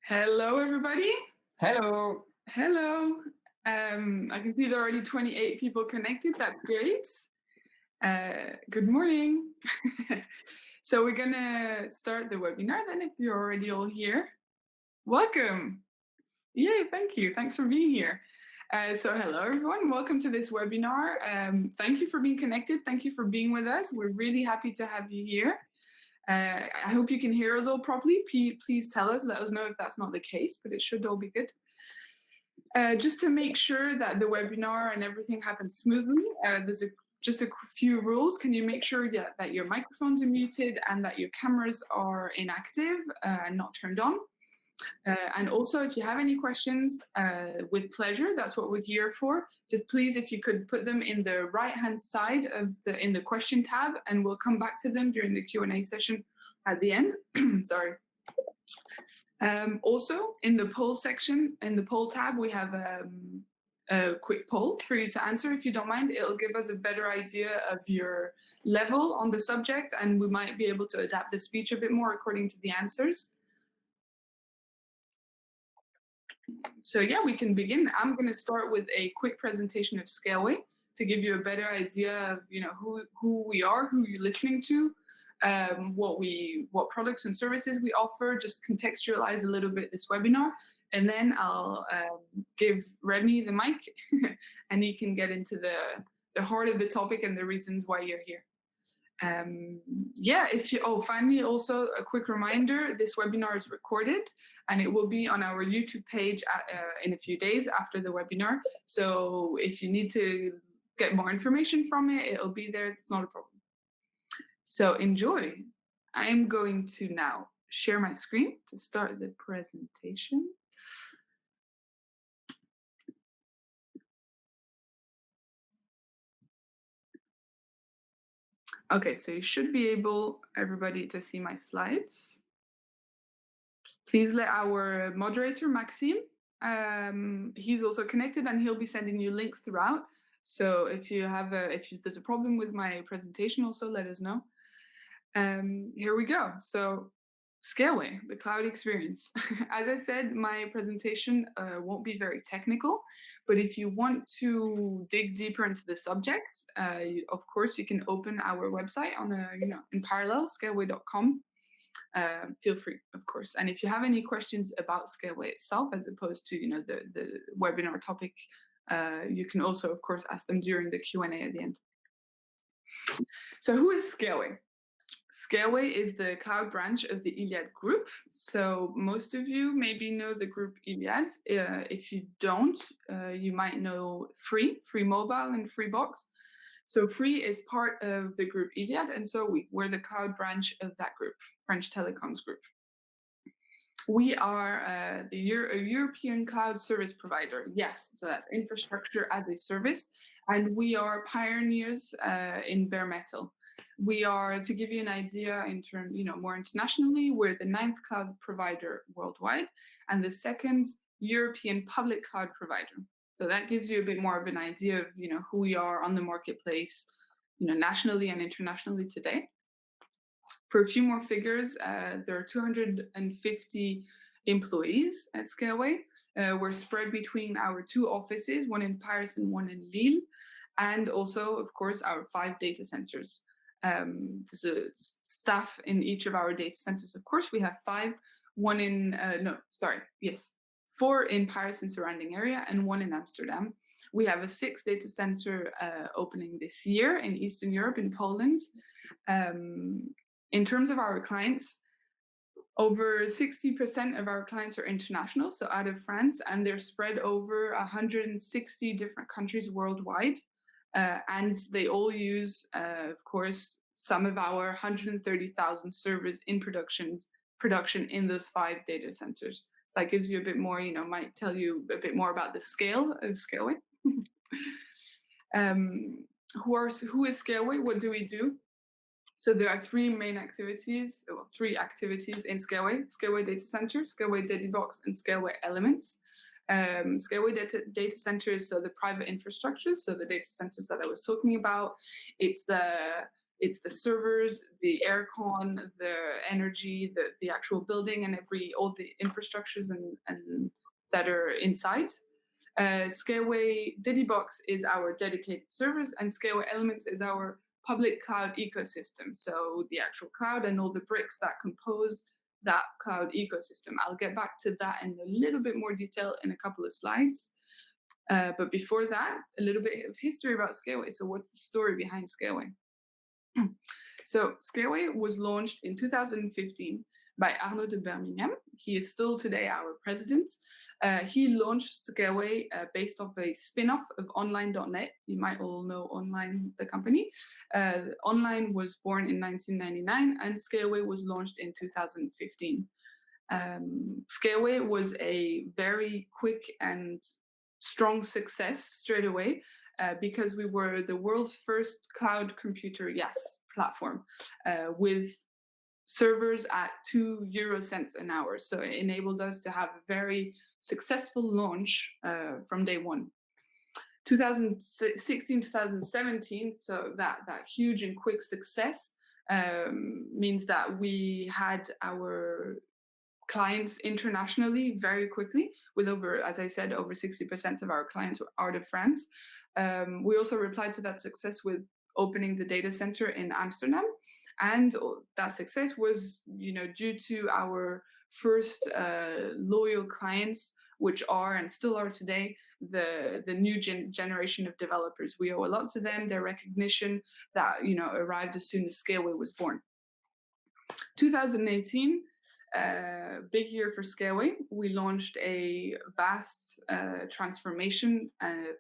Hello, everybody. Hello. Hello. I can see there are already 28 people connected. That's great. Good morning. So we're going to start the webinar then if you're already all here. Welcome. Yay, thank you. Thanks for being here. So hello, everyone. Welcome to this webinar. Thank you for being connected. Thank you for being with us. We're really happy to have you here. I hope you can hear us all properly. Please tell us, let us know if that's not the case, but it should all be good. Just to make sure that the webinar and everything happens smoothly, there's just a few rules. Can you make sure that your microphones are muted and that your cameras are inactive and not turned on? And also, if you have any questions, with pleasure, that's what we're here for. Just please, if you could put them in the right-hand side of in the question tab, and we'll come back to them during the Q&A session at the end. Sorry. Also, in the poll section, in the poll tab, we have a quick poll for you to answer if you don't mind. It'll give us a better idea of your level on the subject, and we might be able to adapt the speech a bit more according to the answers. So yeah, we can begin. I'm going to start with a quick presentation of Scaleway to give you a better idea of who we are, who you're listening to, what products and services we offer. Just contextualize a little bit this webinar, and then I'll give Rémy the mic, and he can get into the heart of the topic and the reasons why you're here. Finally, also a quick reminder, this webinar is recorded and it will be on our YouTube page in a few days after the webinar. So if you need to get more information from it, it'll be there. It's not a problem. So enjoy. I'm going to now share my screen to start the presentation. Okay, so you should be able, everybody, to see my slides. Please let our moderator, Maxime, he's also connected and he'll be sending you links throughout. So if there's a problem with my presentation, also let us know. Here we go. So Scaleway, the cloud experience. As I said, my presentation won't be very technical, but if you want to dig deeper into the subject, of course, you can open our website on in parallel, scaleway.com. Feel free, of course. And if you have any questions about Scaleway itself, as opposed to the webinar topic, you can also, of course, ask them during the Q&A at the end. So who is Scaleway? Scaleway is the cloud branch of the Iliad group. So most of you maybe know the group Iliad. If you don't, you might know Free Mobile and Freebox. So Free is part of the group Iliad, and so we're the cloud branch of that group, French Telecoms Group. We are a European cloud service provider. Yes, so that's infrastructure as a service, and we are pioneers in bare metal. We are, to give you an idea in terms, more internationally, we're the 9th cloud provider worldwide and the 2nd European public cloud provider. So that gives you a bit more of an idea of, who we are on the marketplace, nationally and internationally today. For a few more figures, there are 250 employees at Scaleway. We're spread between our 2 offices, one in Paris and one in Lille, and also, of course, our 5 data centers. There's a staff in each of our data centers. Of course, we have 5, 4 in Paris and surrounding area and 1 in Amsterdam. We have a 6th data center opening this year in Eastern Europe, in Poland. In terms of our clients, over 60% of our clients are international, so out of France, and they're spread over 160 different countries worldwide. And they all use, of course, some of our 130,000 servers in production in those 5 data centers. So that gives you a bit more, might tell you a bit more about the scale of Scaleway. Who is Scaleway? What do we do? So there are 3 main activities, or 3 activities in Scaleway: Scaleway Data Center, Scaleway Data Box, and Scaleway Elements. Scaleway data centers, so the private infrastructures, so the data centers that I was talking about. It's the It's the servers, the aircon, the energy, the actual building, and all the infrastructures and that are inside. Scaleway DidiBox is our dedicated servers, and Scaleway Elements is our public cloud ecosystem. So the actual cloud and all the bricks that compose that cloud ecosystem. I'll get back to that in a little bit more detail in a couple of slides. But before that, a little bit of history about Scaleway. So what's the story behind Scaleway? So Scaleway was launched in 2015 by Arnaud de Birmingham. He is still today our president. He launched Scaleway based off a spin-off of online.net. You might all know Online, the company. Online was born in 1999 and Scaleway was launched in 2015. Scaleway was a very quick and strong success straight away because we were the world's first cloud computer platform with servers at 2 euro an hour. So it enabled us to have a very successful launch from day one. 2016, 2017, so that huge and quick success means that we had our clients internationally very quickly, with over, as I said, over 60% of our clients were out of France. We also replied to that success with opening the data center in Amsterdam. And that success was, due to our first loyal clients, which are and still are today the new generation of developers. We owe a lot to them. Their recognition that arrived as soon as Scaleway was born. 2018, big year for Scaleway. We launched a vast transformation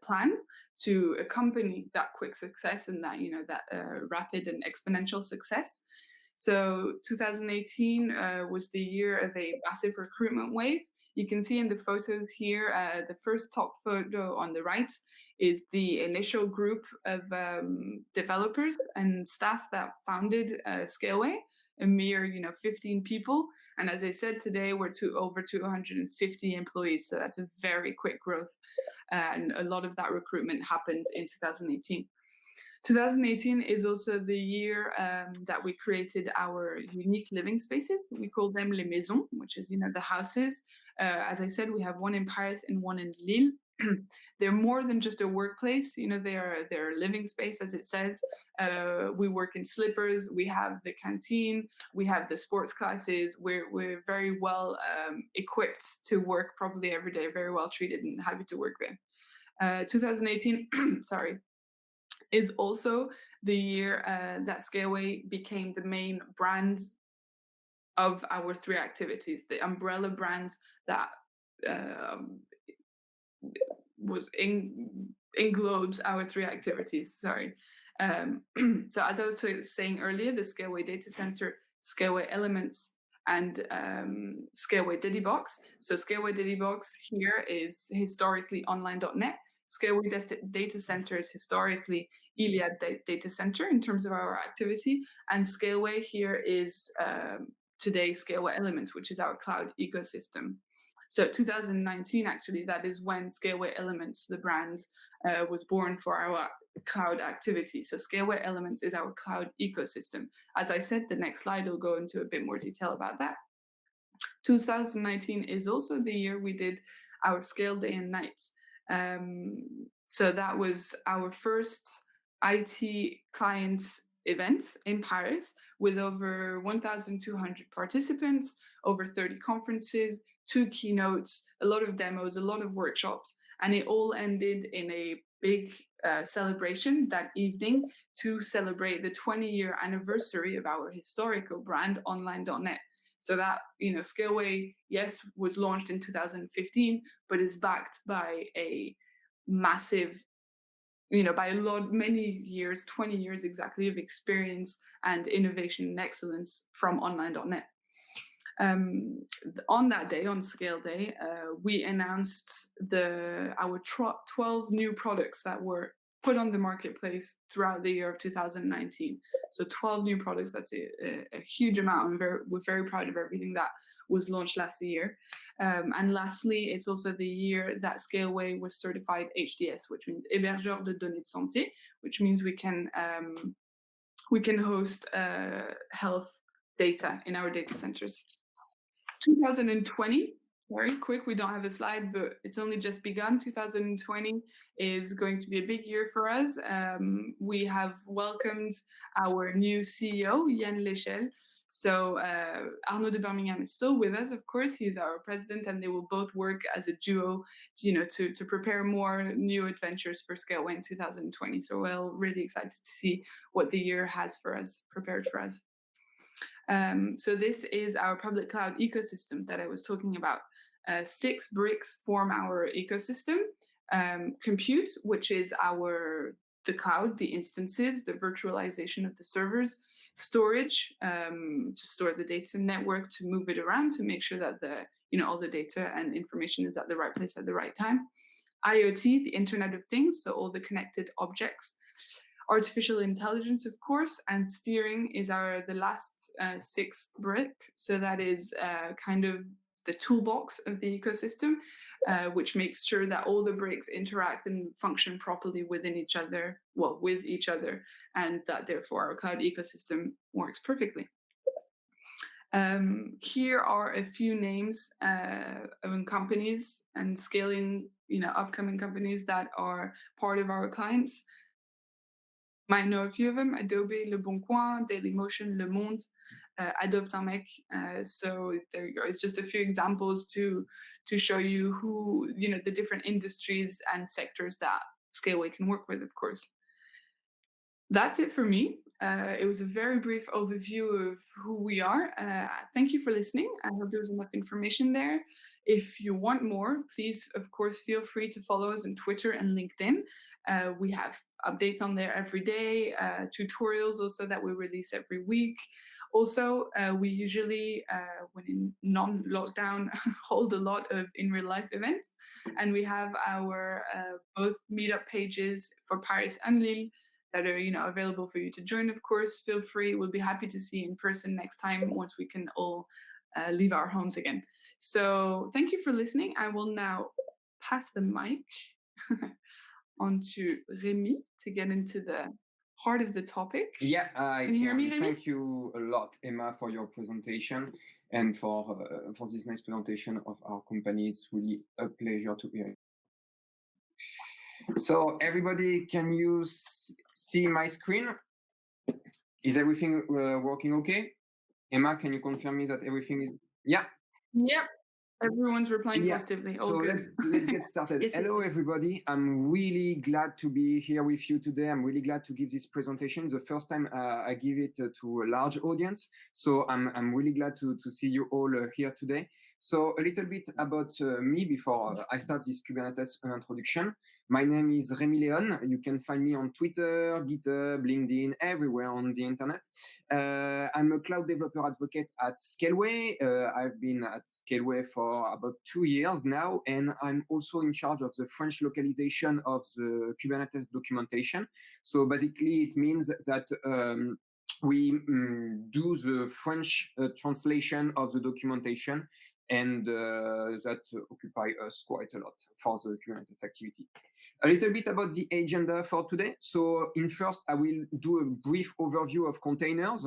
plan to accompany that quick success and that rapid and exponential success. So 2018 was the year of a massive recruitment wave. You can see in the photos here, the first top photo on the right is the initial group of developers and staff that founded Scaleway. A mere 15 people, and as I said, today we're over 250 employees, so that's a very quick growth, and a lot of that recruitment happened in 2018. 2018 is also the year that we created our unique living spaces. We call them les maisons, which is the houses. As I said, we have one in Paris and one in Lille. They're more than just a workplace, they're a living space, as it says. We work in slippers, we have the canteen, we have the sports classes. We're very well equipped to work probably every day, very well treated and happy to work there. 2018, sorry, is also the year that Scaleway became the main brand of our three activities, the umbrella brands that englobes our three activities. Sorry. So as I was saying earlier, the Scaleway data center, Scaleway Elements, and Scaleway DidiBox. So Scaleway DidiBox here is historically online.net. Scaleway data center is historically Iliad data center in terms of our activity, and Scaleway here is today Scaleway Elements, which is our cloud ecosystem. So 2019, actually, that is when Scaleway Elements, the brand, was born for our cloud activity. So Scaleway Elements is our cloud ecosystem. As I said, the next slide will go into a bit more detail about that. 2019 is also the year we did our Scale Day and Night. So that was our first IT client event in Paris with over 1,200 participants, over 30 conferences, 2 keynotes, a lot of demos, a lot of workshops, and it all ended in a big celebration that evening to celebrate the 20-year anniversary of our historical brand, online.net. So that, Scaleway, yes, was launched in 2015, but is backed by a massive, by many years, 20 years exactly, of experience and innovation and excellence from online.net. On that day, on Scale Day, we announced our 12 new products that were put on the marketplace throughout the year of 2019. So 12 new products, that's a huge amount, and we're very proud of everything that was launched last year. And lastly, it's also the year that Scaleway was certified HDS, which means Hébergeur de données de santé, which means we can we can host health data in our data centers. 2020, very quick, we don't have a slide, but it's only just begun. 2020 is going to be a big year for us. We have welcomed our new CEO, Yann Lechel. So Arnaud de Birmingham is still with us, of course. He's our president, and they will both work as a duo, to prepare more new adventures for Scaleway in 2020. So we're really excited to see what the year has for us, prepared for us. So this is our public cloud ecosystem that I was talking about. 6 bricks form our ecosystem. Compute, which is the cloud, the instances, the virtualization of the servers. Storage, to store the data. Network, to move it around, to make sure that all the data and information is at the right place at the right time. IoT, the Internet of Things, so all the connected objects. Artificial intelligence, of course, and steering is the last 6th brick. So that is kind of the toolbox of the ecosystem, which makes sure that all the bricks interact and function properly with each other, and that therefore our cloud ecosystem works perfectly. Here are a few names of companies and scaling, upcoming companies that are part of our clients. Might know a few of them: Adobe, Le Bon Coin, Dailymotion, Le Monde, Adobe un Mec. So there you go. It's just a few examples to show you who, the different industries and sectors that Scaleway can work with, of course. That's it for me. It was a very brief overview of who we are. Thank you for listening. I hope there was enough information there. If you want more, please, of course, feel free to follow us on Twitter and LinkedIn. We have updates on there every day, tutorials also that we release every week. Also, we usually, when in non-lockdown, hold a lot of in real life events. And we have our both meetup pages for Paris and Lille that are available for you to join, of course. Feel free. We'll be happy to see you in person next time once we can all leave our homes again. So thank you for listening. I will now pass the mic on to Rémy to get into the heart of the topic. Yeah, can you hear me, Rémy? Thank you a lot, Emma, for your presentation and for this nice presentation of our company. It's really a pleasure to hear. So everybody, can you see my screen? Is everything working okay? Emma, can you confirm me that everything is... Yeah. Yep. Everyone's replying positively. All so good. let's get started. Yes, Hello, everybody. I'm really glad to be here with you today. I'm really glad to give this presentation. The first time I give it to a large audience. So I'm really glad to see you all here today. So a little bit about me before I start this Kubernetes introduction. My name is Rémy Léone. You can find me on Twitter, GitHub, LinkedIn, everywhere on the internet. I'm a cloud developer advocate at Scaleway. I've been at Scaleway for about 2 years now, and I'm also in charge of the French localization of the Kubernetes documentation. So basically, it means that we do the French translation of the documentation, and that occupy us quite a lot for the Kubernetes activity. A little bit about the agenda for today. So first, I will do a brief overview of containers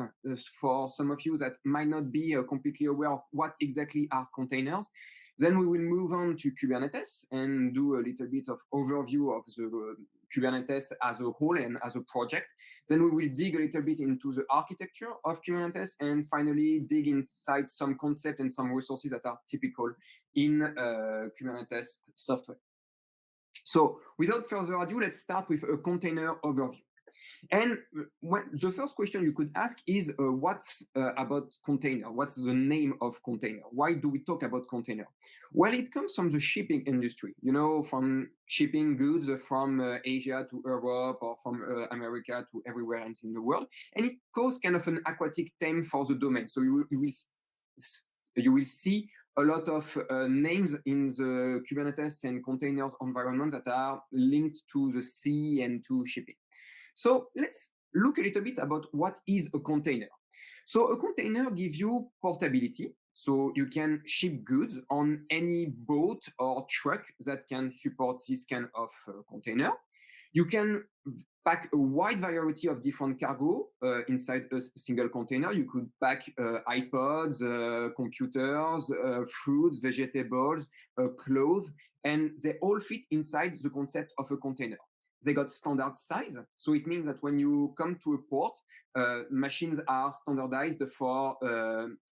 for some of you that might not be completely aware of what exactly are containers. Then we will move on to Kubernetes and do a little bit of overview of the Kubernetes as a whole and as a project. Then we will dig a little bit into the architecture of Kubernetes, and finally dig inside some concepts and some resources that are typical in Kubernetes software. So without further ado, let's start with a container overview. And the first question you could ask is, what's about container? What's the name of container? Why do we talk about container? Well, it comes from the shipping industry, from shipping goods from Asia to Europe, or from America to everywhere else in the world. And it caused kind of an aquatic theme for the domain. So you will see a lot of names in the Kubernetes and containers environment that are linked to the sea and to shipping. So let's look a little bit about what is a container. So a container gives you portability. So you can ship goods on any boat or truck that can support this kind of container. You can pack a wide variety of different cargo inside a single container. You could pack iPods, computers, fruits, vegetables, clothes, and they all fit inside the concept of a container. They got standard size, so it means that when you come to a port, machines are standardized for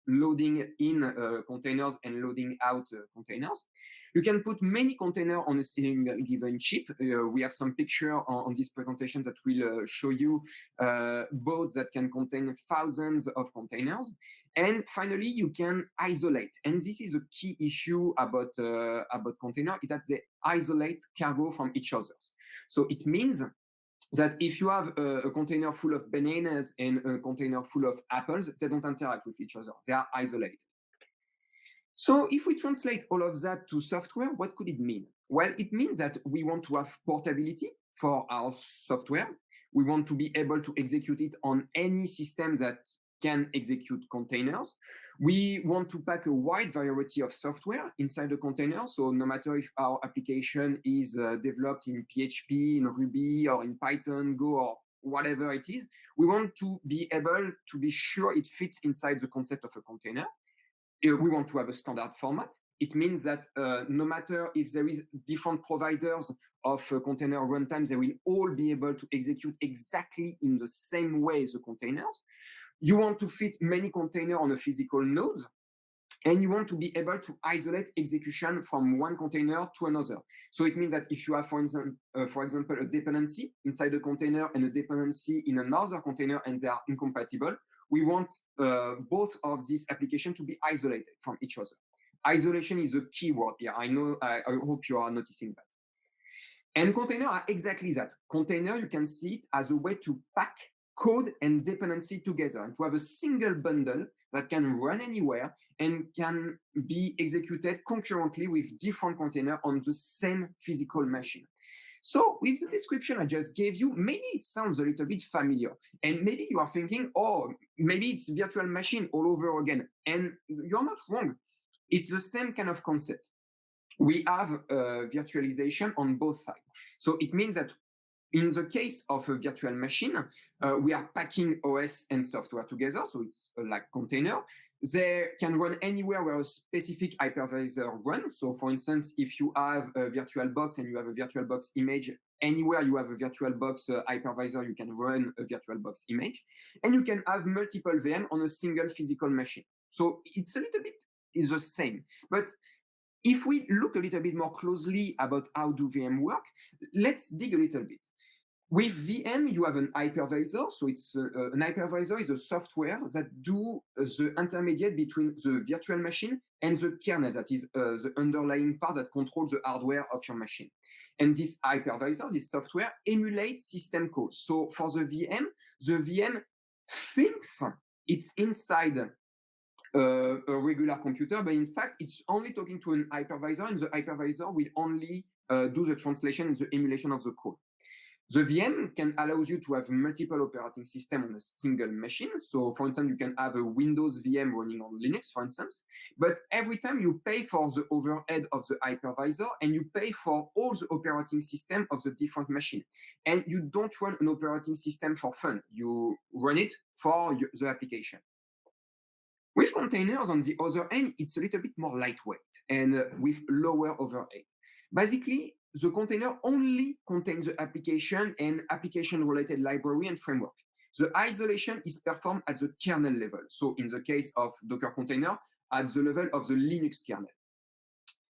loading in containers and loading out containers. You can put many containers on a single given ship. We have some picture on this presentation that will show you boats that can contain thousands of containers. And finally, you can isolate. And this is a key issue about container, is that they isolate cargo from each other. So it means that if you have a container full of bananas and a container full of apples, they don't interact with each other. They are isolated. So if we translate all of that to software, what could it mean? Well, it means that we want to have portability for our software. We want to be able to execute it on any system that can execute containers. We want to pack a wide variety of software inside the container. So no matter if our application is developed in PHP, in Ruby, or in Python, Go, or whatever it is, we want to be able to be sure it fits inside the concept of a container. We want to have a standard format. It means that no matter if there is different providers of container runtime, they will all be able to execute exactly in the same way the containers. You want to fit many containers on a physical node, and you want to be able to isolate execution from one container to another. So it means that if you have, for example, a dependency inside a container and a dependency in another container, and they are incompatible, we want both of these applications to be isolated from each other. Isolation is a key word here. I hope you are noticing that. And containers are exactly that. Container, you can see it as a way to pack code and dependency together and to have a single bundle that can run anywhere and can be executed concurrently with different containers on the same physical machine. So with the description I just gave you, maybe it sounds a little bit familiar. And maybe you are thinking, oh, maybe it's virtual machine all over again. And you're not wrong. It's the same kind of concept. We have virtualization on both sides. So it means that in the case of a virtual machine, we are packing OS and software together. So it's like container. They can run anywhere where a specific hypervisor runs. So for instance, if you have a VirtualBox and you have a VirtualBox image, anywhere you have a VirtualBox hypervisor, you can run a VirtualBox image. And you can have multiple VM on a single physical machine. So it's a little bit is the same. But if we look a little bit more closely about how do VM work, let's dig a little bit. With VM, you have an hypervisor. So it's an hypervisor is a software that do the intermediate between the virtual machine and the kernel, that is the underlying part that controls the hardware of your machine. And this hypervisor, this software, emulates system calls. So for the VM thinks it's inside a regular computer, but in fact, it's only talking to an hypervisor, and the hypervisor will only do the translation and the emulation of the code. The VM can allow you to have multiple operating systems on a single machine. So for instance, you can have a Windows VM running on Linux, for instance, but every time you pay for the overhead of the hypervisor and you pay for all the operating system of the different machine. And you don't run an operating system for fun. You run it for the application. With containers, on the other end, it's a little bit more lightweight and with lower overhead. Basically, the container only contains the application and application-related library and framework. The isolation is performed at the kernel level. So in the case of Docker container, at the level of the Linux kernel.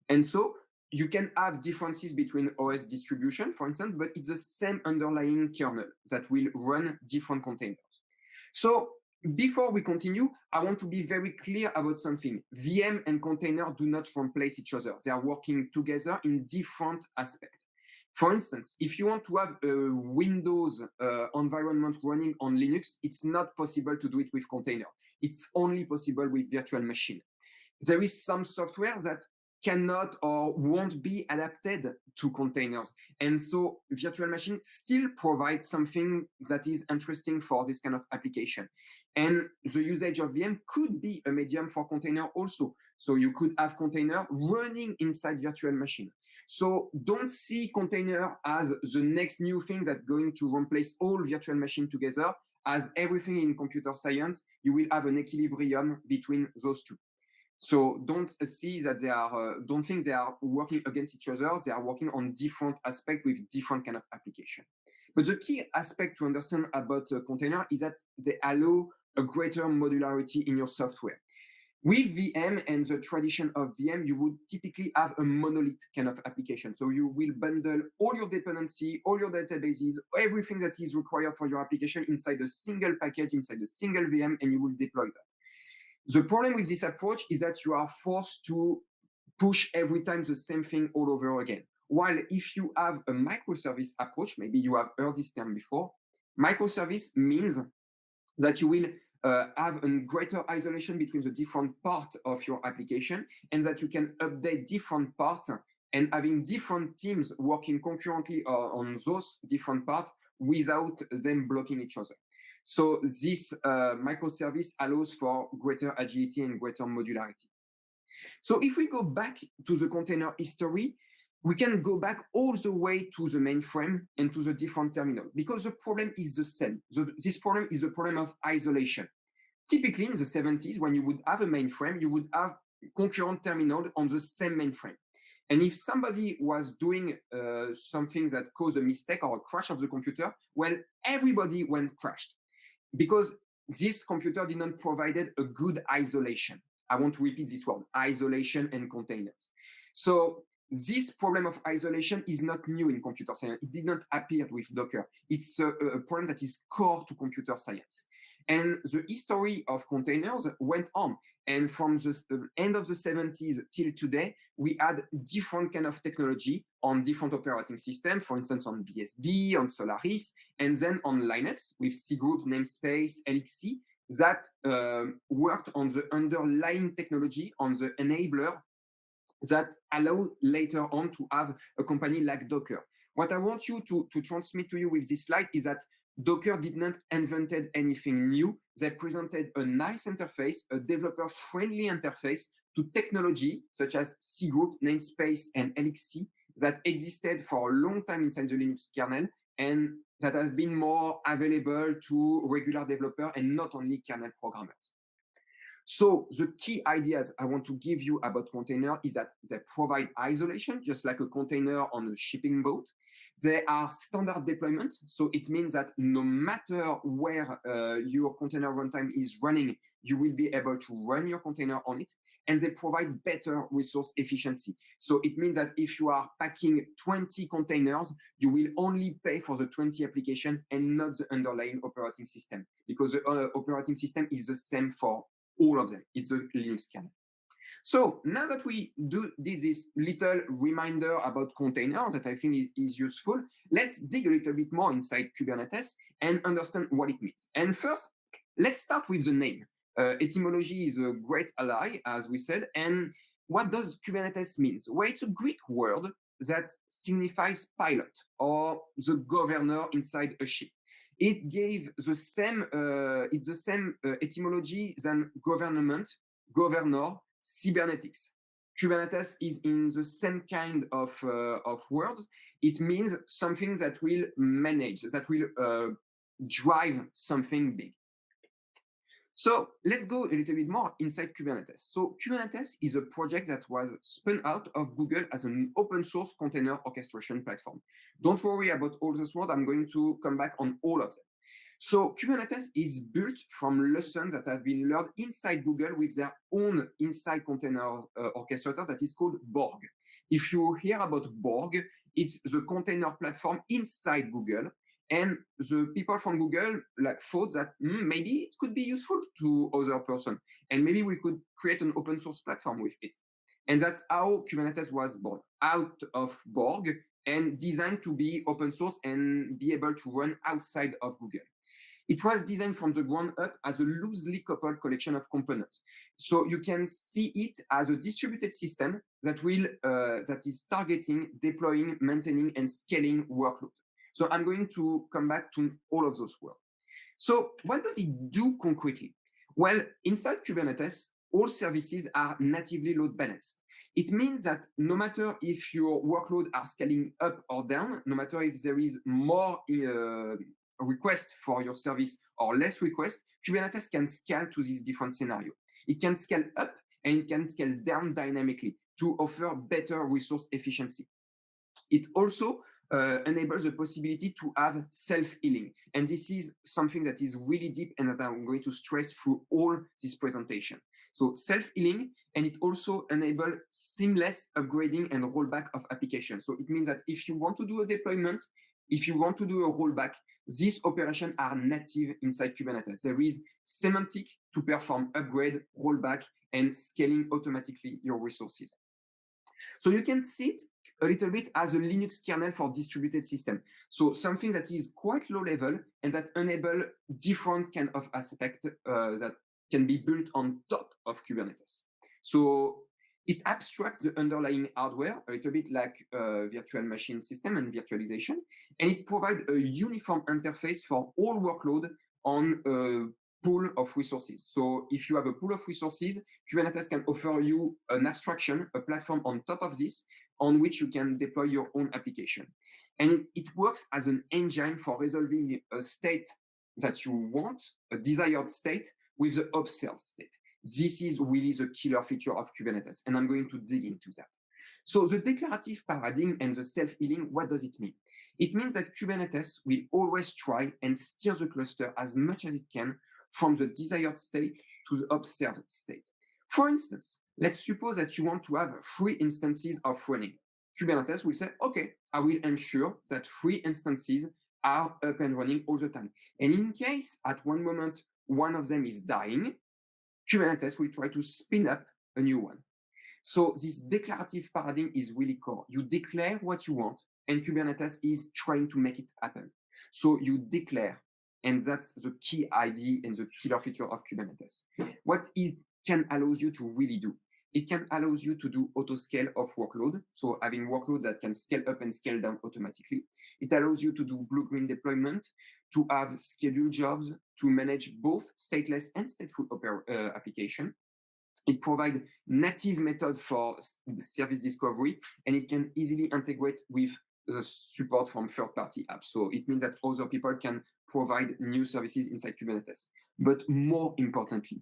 And so you can have differences between OS distribution, for instance, but it's the same underlying kernel that will run different containers. So before we continue, I want to be very clear about something. VM and container do not replace each other. They are working together in different aspects. For instance, if you want to have a Windows environment running on Linux, it's not possible to do it with container. It's only possible with virtual machine. There is some software that cannot or won't be adapted to containers. And so virtual machines still provide something that is interesting for this kind of application. And the usage of VM could be a medium for container also. So you could have container running inside virtual machine. So don't see container as the next new thing that's going to replace all virtual machine together. As everything in computer science, you will have an equilibrium between those two. So don't see that don't think they are working against each other. They are working on different aspects with different kind of application. But the key aspect to understand about a container is that they allow a greater modularity in your software. With VM and the tradition of VM, you would typically have a monolith kind of application. So you will bundle all your dependency, all your databases, everything that is required for your application inside a single package, inside a single VM, and you will deploy that. The problem with this approach is that you are forced to push every time the same thing all over again. While if you have a microservice approach, maybe you have heard this term before, microservice means that you will have a greater isolation between the different parts of your application, and that you can update different parts and having different teams working concurrently on those different parts without them blocking each other. So this microservice allows for greater agility and greater modularity. So if we go back to the container history, we can go back all the way to the mainframe and to the different terminal, because the problem is the same. This problem is the problem of isolation. Typically in the 70s, when you would have a mainframe, you would have concurrent terminal on the same mainframe. And if somebody was doing something that caused a mistake or a crash of the computer, well, everybody went crashed, because this computer did not provide a good isolation. I want to repeat this word, isolation and containers. So this problem of isolation is not new in computer science. It did not appear with Docker. It's a problem that is core to computer science. And the history of containers went on. And from the end of the 70s till today, we had different kind of technology on different operating systems, for instance, on BSD, on Solaris, and then on Linux with cgroup, namespace, LXC, that worked on the underlying technology, on the enabler that allow later on to have a company like Docker. What I want you to transmit to you with this slide is that Docker did not invent anything new. They presented a nice interface, a developer-friendly interface to technology such as cgroup, namespace, and LXC that existed for a long time inside the Linux kernel and that has been more available to regular developers and not only kernel programmers. So the key ideas I want to give you about container is that they provide isolation, just like a container on a shipping boat. They are standard deployment, so it means that no matter where your container runtime is running, you will be able to run your container on it. And they provide better resource efficiency. So it means that if you are packing 20 containers, you will only pay for the 20 application and not the underlying operating system, because the operating system is the same for all of them. It's a Linux kernel. So now that we did this little reminder about containers that I think is useful, let's dig a little bit more inside Kubernetes and understand what it means. And first, let's start with the name. Etymology is a great ally, as we said. And what does Kubernetes mean? Well, it's a Greek word that signifies pilot or the governor inside a ship. It gave the same, it's the same etymology than government, governor, cybernetics. Kubernetes is in the same kind of words. It means something that will manage, that will drive something big. So let's go a little bit more inside Kubernetes. So Kubernetes is a project that was spun out of Google as an open source container orchestration platform. Don't worry about all this word. I'm going to come back on all of them. So Kubernetes is built from lessons that have been learned inside Google with their own inside container orchestrator that is called Borg. If you hear about Borg, it's the container platform inside Google. And the people from Google thought that maybe it could be useful to other person, and maybe we could create an open source platform with it. And that's how Kubernetes was born, out of Borg and designed to be open source and be able to run outside of Google. It was designed from the ground up as a loosely coupled collection of components. So you can see it as a distributed system that is targeting, deploying, maintaining, and scaling workload. So I'm going to come back to all of those words. So what does it do concretely? Well, inside Kubernetes, all services are natively load balanced. It means that no matter if your workload are scaling up or down, no matter if there is more request for your service or less request, Kubernetes can scale to this different scenario. It can scale up and it can scale down dynamically to offer better resource efficiency. It also enables the possibility to have self-healing. And this is something that is really deep and that I'm going to stress through all this presentation. So self-healing, and it also enables seamless upgrading and rollback of applications. So it means that if you want to do a deployment, if you want to do a rollback, these operations are native inside Kubernetes. There is semantic to perform upgrade, rollback, and scaling automatically your resources. So you can see it a little bit as a Linux kernel for distributed system. So something that is quite low level and that enable different kind of aspect that can be built on top of Kubernetes. So it abstracts the underlying hardware a little bit like virtual machine system and virtualization, and it provides a uniform interface for all workload on a pool of resources. So if you have a pool of resources, Kubernetes can offer you an abstraction, a platform on top of this, on which you can deploy your own application. And it works as an engine for resolving a state that you want, a desired state, with the observed state. This is really the killer feature of Kubernetes, and I'm going to dig into that. So the declarative paradigm and the self-healing, what does it mean? It means that Kubernetes will always try and steer the cluster as much as it can from the desired state to the observed state. For instance, let's suppose that you want to have 3 instances of running. Kubernetes will say, okay, I will ensure that 3 instances are up and running all the time. And in case at one moment, one of them is dying, Kubernetes will try to spin up a new one. So this declarative paradigm is really core. You declare what you want, and Kubernetes is trying to make it happen. So you declare, and that's the key idea and the killer feature of Kubernetes. What it can allow you to really do, it can allow you to do auto scale of workload. So having workloads that can scale up and scale down automatically. It allows you to do blue-green deployment, to have scheduled jobs, to manage both stateless and stateful application. It provides native method for service discovery, and it can easily integrate with the support from third-party apps. So it means that other people can provide new services inside Kubernetes. But more importantly,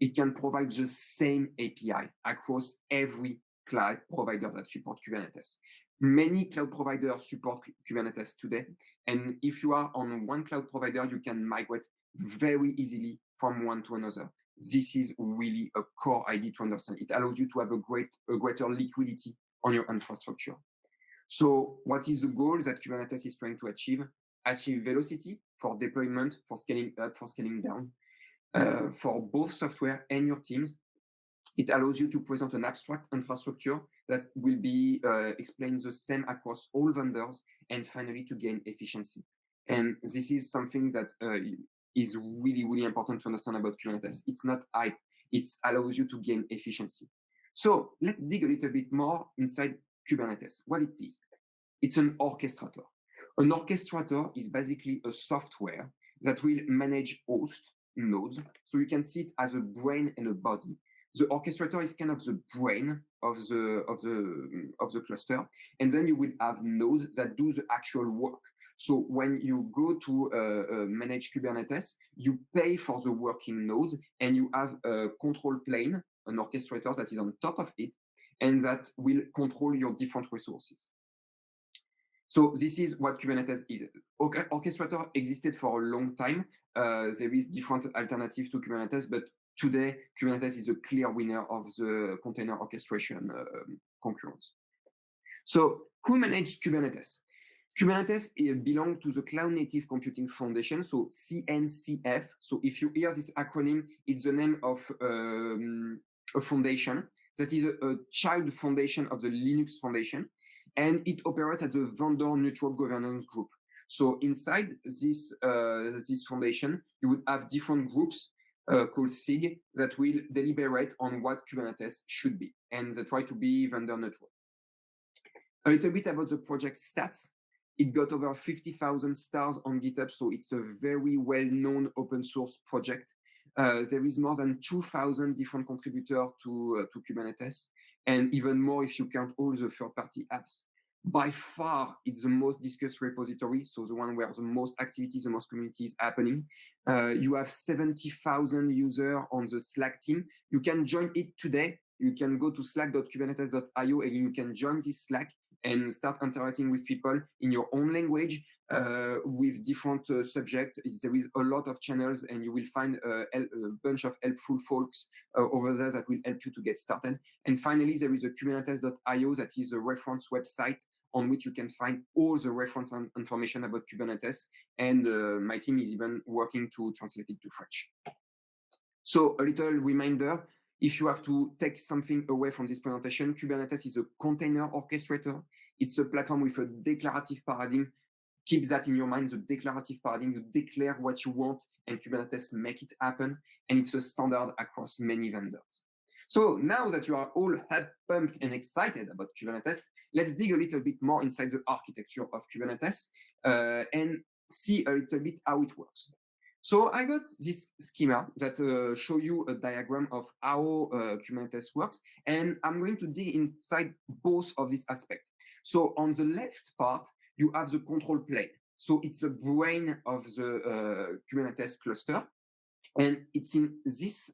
it can provide the same API across every cloud provider that support Kubernetes. Many cloud providers support Kubernetes today. And if you are on one cloud provider, you can migrate very easily from one to another. This is really a core idea to understand. It allows you to have a greater liquidity on your infrastructure. So what is the goal that Kubernetes is trying to achieve? Achieve velocity for deployment, for scaling up, for scaling down, for both software and your teams. It allows you to present an abstract infrastructure that will be explained the same across all vendors, and finally to gain efficiency. And this is something that is really, really important to understand about Kubernetes. It's not hype, it allows you to gain efficiency. So let's dig a little bit more inside Kubernetes. What it is? It's an orchestrator. An orchestrator is basically a software that will manage host nodes. So you can see it as a brain and a body. The orchestrator is kind of the brain of the cluster, and then you will have nodes that do the actual work. So when you go to manage Kubernetes, you pay for the working nodes, and you have a control plane, an orchestrator that is on top of it, and that will control your different resources. So this is what Kubernetes is. Orchestrator existed for a long time. There is different alternatives to Kubernetes, but today Kubernetes is a clear winner of the container orchestration concurrence. So who managed Kubernetes? Kubernetes belongs to the Cloud Native Computing Foundation, so CNCF. So if you hear this acronym, it's the name of a foundation that is a child foundation of the Linux Foundation, and it operates as a vendor neutral governance group. So inside this foundation, you would have different groups called SIG that will deliberate on what Kubernetes should be, and they try to be vendor neutral. A little bit about the project stats. It got over 50,000 stars on GitHub, so it's a very well-known open source project. There is more than 2,000 different contributors to Kubernetes, and even more if you count all the third-party apps. By far, it's the most discussed repository, so the one where the most activities, the most community is happening. You have 70,000 users on the Slack team. You can join it today. You can go to slack.kubernetes.io and you can join this Slack and start interacting with people in your own language with different subjects. There is a lot of channels and you will find a bunch of helpful folks over there that will help you to get started. And finally, there is a kubernetes.io that is a reference website on which you can find all the reference information about Kubernetes. And my team is even working to translate it to French. So a little reminder, if you have to take something away from this presentation, Kubernetes is a container orchestrator. It's a platform with a declarative paradigm. Keep that in your mind, the declarative paradigm. You declare what you want and Kubernetes make it happen. And it's a standard across many vendors. So now that you are all pumped and excited about Kubernetes, let's dig a little bit more inside the architecture of Kubernetes and see a little bit how it works. So I got this schema that show you a diagram of how Kubernetes works, and I'm going to dig inside both of these aspects. So on the left part, you have the control plane. So it's the brain of the Kubernetes cluster. And it's in this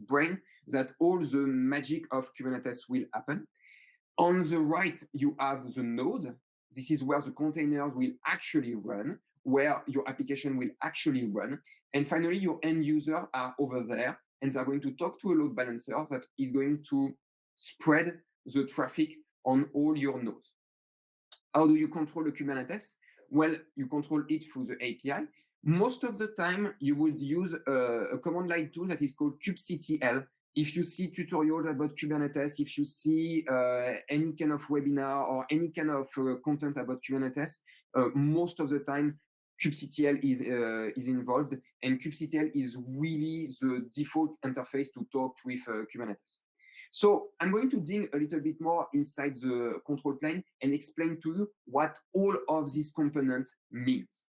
brain that all the magic of Kubernetes will happen. On the right, you have the node. This is where the containers will actually run, where your application will actually run. And finally, your end user are over there, and they're going to talk to a load balancer that is going to spread the traffic on all your nodes. How do you control the Kubernetes? Well, you control it through the API. Most of the time, you would use a command line tool that is called kubectl. If you see tutorials about Kubernetes, if you see any kind of webinar or any kind of content about Kubernetes, most of the time, kubectl is involved, and kubectl is really the default interface to talk with Kubernetes. So I'm going to dig a little bit more inside the control plane and explain to you what all of these components means.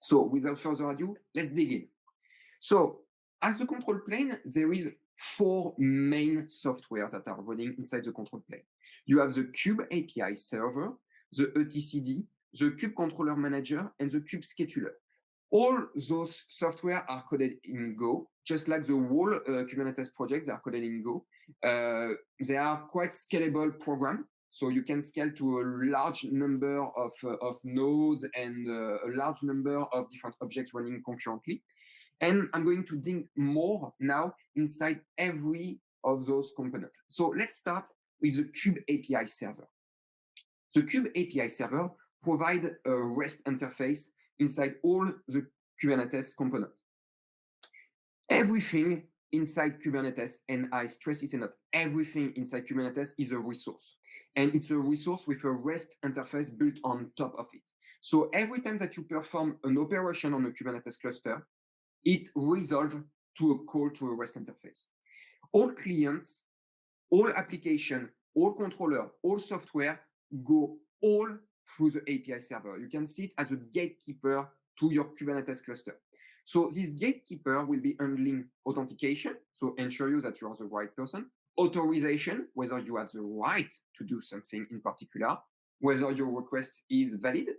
So without further ado, let's dig in. So as the control plane, there is 4 main softwares that are running inside the control plane. You have the kube API server, the etcd, the kube controller manager, and the kube scheduler. All those software are coded in Go, just like the whole Kubernetes projects, they are coded in Go. They are quite scalable program, so you can scale to a large number of nodes and a large number of different objects running concurrently. And I'm going to dig more now inside every of those components. So let's start with the kube API server. The kube API server provides a REST interface inside all the Kubernetes components. Everything inside Kubernetes, and I stress it enough, everything inside Kubernetes is a resource. And it's a resource with a REST interface built on top of it. So every time that you perform an operation on a Kubernetes cluster, it resolves to a call to a REST interface. All clients, all application, all controller, all software go all through the API server. You can see it as a gatekeeper to your Kubernetes cluster. So this gatekeeper will be handling authentication, so ensure you that you are the right person, authorization, whether you have the right to do something in particular, whether your request is valid,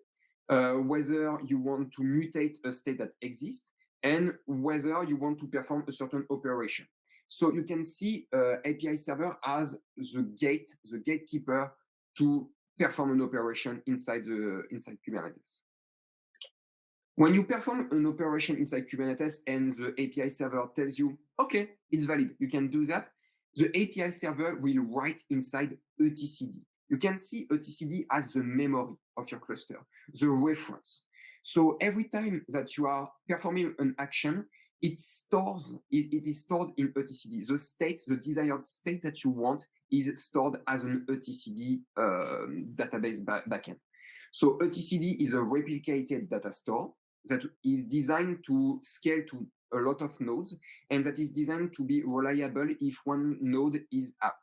whether you want to mutate a state that exists, and whether you want to perform a certain operation. So you can see API server as the gatekeeper to perform an operation inside Kubernetes. When you perform an operation inside Kubernetes and the API server tells you, okay, it's valid, you can do that, the API server will write inside etcd. You can see etcd as the memory of your cluster, the reference. So every time that you are performing an action, it is stored in etcd. The state, the desired state that you want is stored as an etcd database backend. So etcd is a replicated data store that is designed to scale to a lot of nodes, and that is designed to be reliable if one node is out.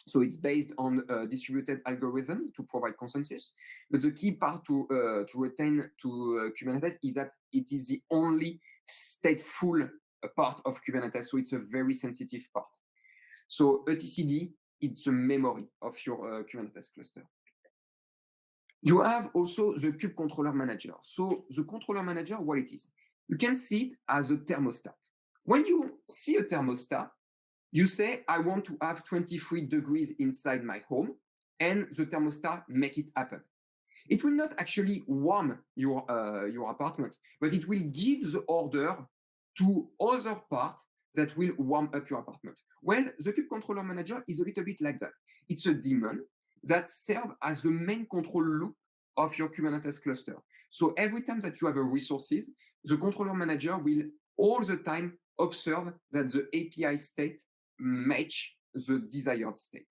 So it's based on a distributed algorithm to provide consensus. But the key part to retain to Kubernetes is that it is the only stateful part of Kubernetes. So it's a very sensitive part. So etcd, it's the memory of your Kubernetes cluster. You have also the kube controller manager. So the controller manager, what it is? You can see it as a thermostat. When you see a thermostat, you say, I want to have 23 degrees inside my home, and the thermostat make it happen. It will not actually warm your apartment, but it will give the order to other parts that will warm up your apartment. Well, the kube controller manager is a little bit like that. It's a daemon that serves as the main control loop of your Kubernetes cluster. So every time that you have a resources, the controller manager will all the time observe that the API state match the desired state.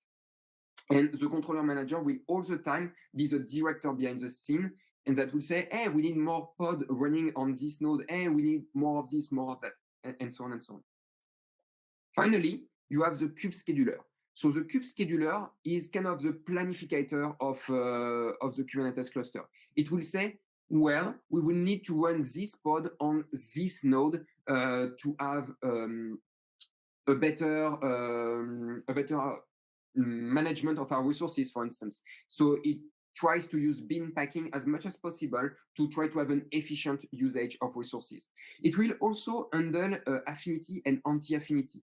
And the controller manager will all the time be the director behind the scene, and that will say, hey, we need more pod running on this node, hey, we need more of this, more of that, and so on and so on. Finally, you have the kube scheduler. So the kube scheduler is kind of the planificator of the Kubernetes cluster. It will say, well, we will need to run this pod on this node to have a better management of our resources, for instance. So it tries to use bin packing as much as possible to try to have an efficient usage of resources. It will also handle affinity and anti-affinity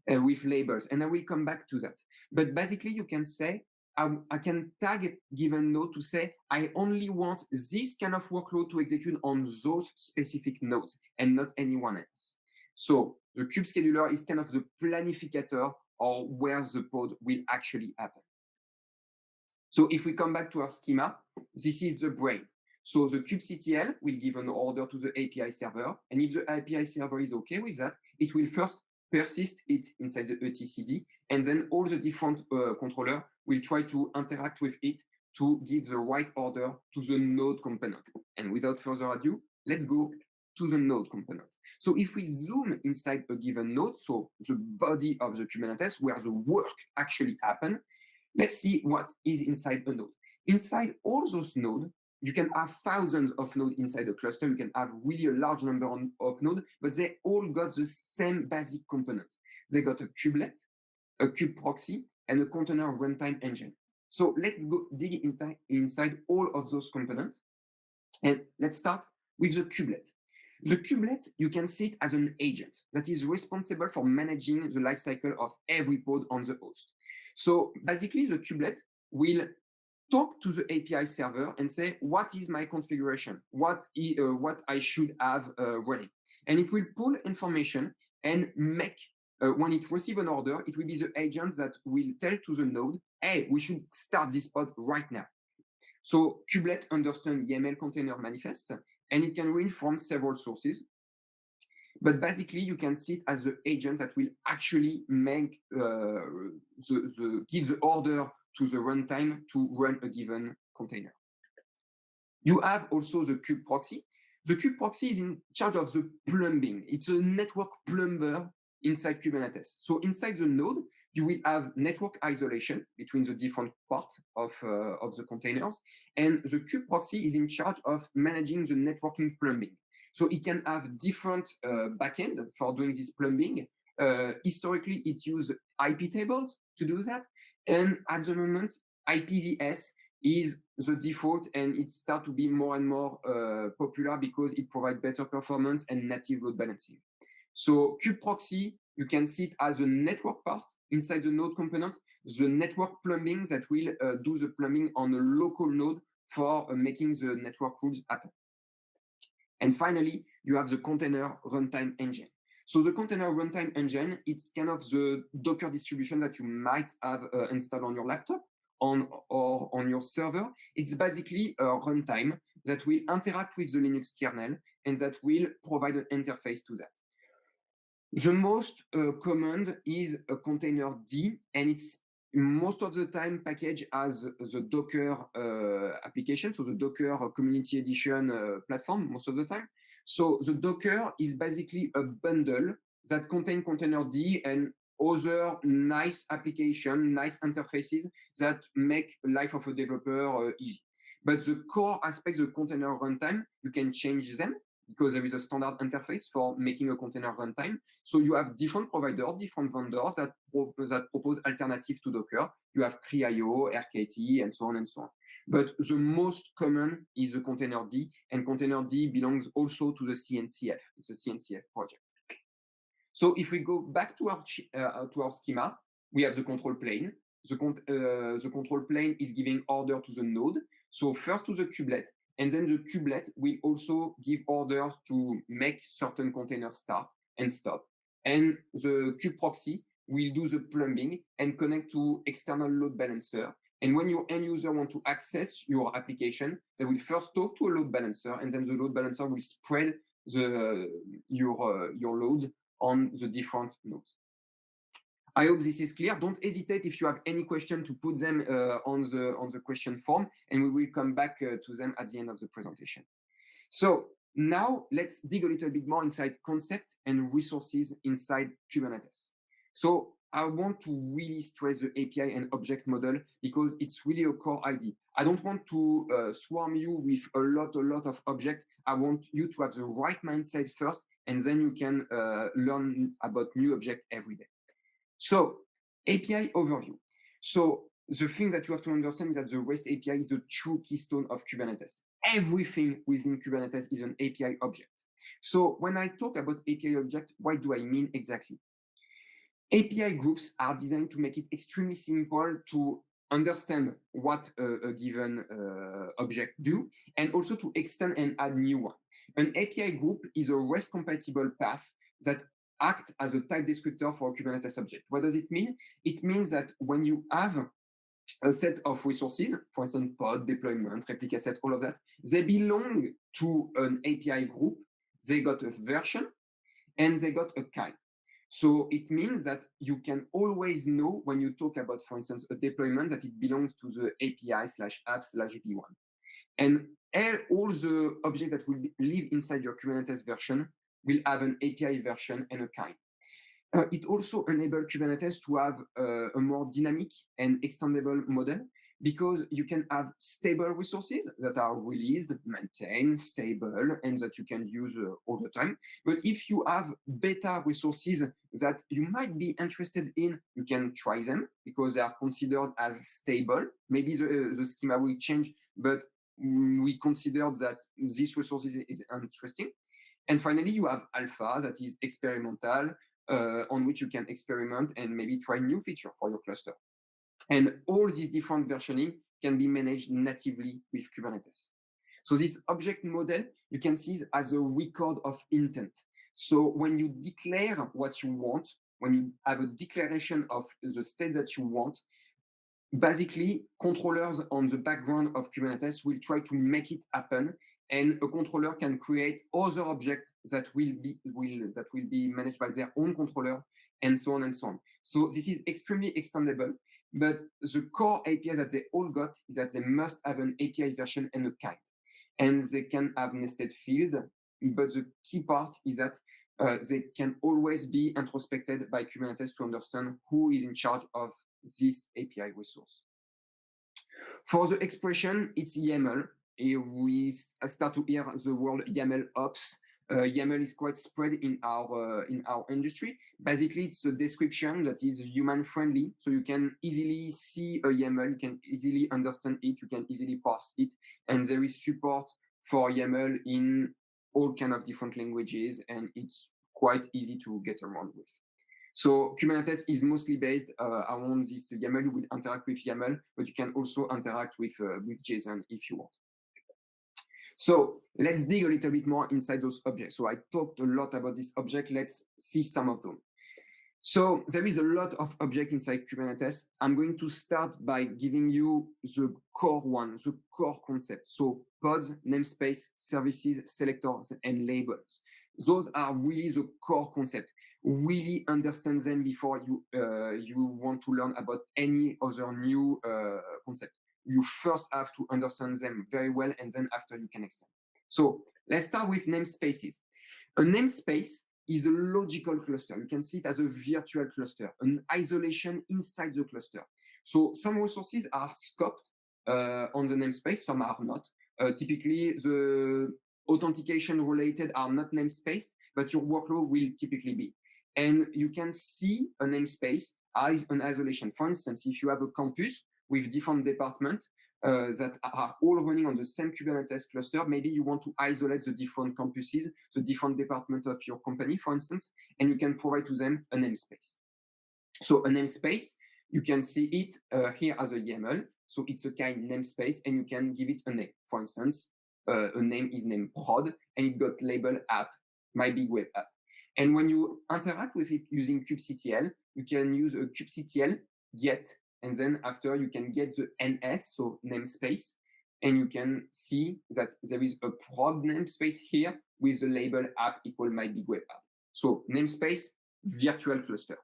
with labels, and I will come back to that. But basically, you can say, I can tag given node to say, I only want this kind of workload to execute on those specific nodes and not anyone else. So the kube scheduler is kind of the planificator or where the pod will actually happen. So if we come back to our schema, this is the brain. So the kubectl will give an order to the API server, and if the API server is okay with that, it will first persist it inside the etcd, and then all the different controller will try to interact with it to give the right order to the node component. And without further ado, let's go to the node component. So if we zoom inside a given node, so the body of the Kubernetes where the work actually happen, let's see what is inside a node. Inside all those nodes, you can have thousands of nodes inside a cluster. You can have really a large number of nodes, but they all got the same basic components. They got a kubelet, a kube proxy, and a container runtime engine. So let's go dig inside all of those components. And let's start with the kubelet. The kubelet, you can see it as an agent that is responsible for managing the lifecycle of every pod on the host. So basically, the kubelet will talk to the API server and say, what is my configuration? What I should have running? And it will pull information and make, when it receives an order, it will be the agent that will tell to the node, hey, we should start this pod right now. So kubelet understands YAML container manifest, and it can read from several sources. But basically, you can see it as the agent that will actually make give the order to the runtime to run a given container. You have also the kube proxy. The kube proxy is in charge of the plumbing. It's a network plumber inside Kubernetes. So inside the node, you will have network isolation between the different parts of the containers. And the kube proxy is in charge of managing the networking plumbing. So it can have different backend for doing this plumbing. Historically, it used IP tables to do that. And at the moment, IPVS is the default, and it starts to be more and more popular because it provides better performance and native load balancing. So kube proxy, you can see it as a network part inside the node component, the network plumbing that will do the plumbing on a local node for making the network rules happen. And finally, you have the container runtime engine. So the container runtime engine, it's kind of the Docker distribution that you might have installed on your laptop or on your server. It's basically a runtime that will interact with the Linux kernel and that will provide an interface to that. The most command is a container D, and it's most of the time packaged as the Docker application, so the Docker Community Edition platform most of the time. So the Docker is basically a bundle that contains containerd and other nice application, nice interfaces that make life of a developer easy. But the core aspects of the container runtime, you can change them because there is a standard interface for making a container runtime. So you have different providers, different vendors that propose alternative to Docker. You have CRI-O, RKT, and so on and so on. But the most common is the containerd, and containerd belongs also to the CNCF. It's a CNCF project. So if we go back to our schema, we have the control plane. The control plane is giving order to the node. So first to the kubelet, and then the kubelet will also give orders to make certain containers start and stop. And the kube proxy will do the plumbing and connect to external load balancer. And when your end user want to access your application, they will first talk to a load balancer, and then the load balancer will spread your loads on the different nodes. I hope this is clear. Don't hesitate if you have any question to put them on the question form, and we will come back to them at the end of the presentation. So now let's dig a little bit more inside concept and resources inside Kubernetes. So I want to really stress the API and object model because it's really a core idea. I don't want to swarm you with a lot of objects. I want you to have the right mindset first, and then you can learn about new objects every day. So API overview. So the thing that you have to understand is that the REST API is the true keystone of Kubernetes. Everything within Kubernetes is an API object. So when I talk about API object, what do I mean exactly? API groups are designed to make it extremely simple to understand what a given object do, and also to extend and add new one. An API group is a REST compatible path that act as a type descriptor for a Kubernetes object. What does it mean? It means that when you have a set of resources, for instance, pod, deployment, replica set, all of that, they belong to an API group. They got a version and they got a kind. So it means that you can always know when you talk about, for instance, a deployment, that it belongs to the API/app/v1. And all the objects that will live inside your Kubernetes version will have an API version and a kind. It also enables Kubernetes to have a more dynamic and extendable model because you can have stable resources that are released, maintained, stable, and that you can use all the time. But if you have beta resources that you might be interested in, you can try them because they are considered as stable. Maybe the schema will change, but we consider that this resources is interesting. And finally, you have alpha that is experimental, on which you can experiment and maybe try new feature for your cluster. And all these different versioning can be managed natively with Kubernetes. So this object model, you can see it as a record of intent. So when you declare what you want, when you have a declaration of the state that you want, basically controllers on the background of Kubernetes will try to make it happen, and a controller can create other objects that will be managed by their own controller, and so on and so on. So this is extremely extendable, but the core API that they all got is that they must have an API version and a kind, and they can have nested field. But the key part is that they can always be introspected by Kubernetes to understand who is in charge of this API resource. For the expression, it's YAML. We start to hear the word YAML ops. YAML is quite spread in our industry. Basically, it's a description that is human friendly, so you can easily see a YAML, you can easily understand it, you can easily parse it, and there is support for YAML in all kind of different languages, and it's quite easy to get around with. So Kubernetes is mostly based around this YAML. You will interact with YAML, but you can also interact with JSON if you want. So let's dig a little bit more inside those objects. So I talked a lot about this object. Let's see some of them. So there is a lot of objects inside Kubernetes. I'm going to start by giving you the core one, the core concept. So pods, namespace, services, selectors, and labels. Those are really the core concept. Really understand them before you want to learn about any other new concept. You first have to understand them very well, and then after you can extend. So Let's start with namespaces. A namespace is a logical cluster. You can see it as a virtual cluster, an isolation inside the cluster. So some resources are scoped on the namespace, some are not. Typically, the authentication related are not namespaced, but your workload will typically be. And you can see a namespace as an isolation. For instance, if you have a campus with different departments that are all running on the same Kubernetes cluster, maybe you want to isolate the different campuses, the different departments of your company, for instance, and you can provide to them a namespace. So a namespace, you can see it here as a YAML. So it's a kind namespace, and you can give it a name. For instance, a name is named prod, and it got labeled app, my big web app. And when you interact with it using kubectl, you can use a kubectl get, and then after you can get the NS, so namespace, and you can see that there is a prod namespace here with the label app equal my big web app. So namespace, virtual cluster,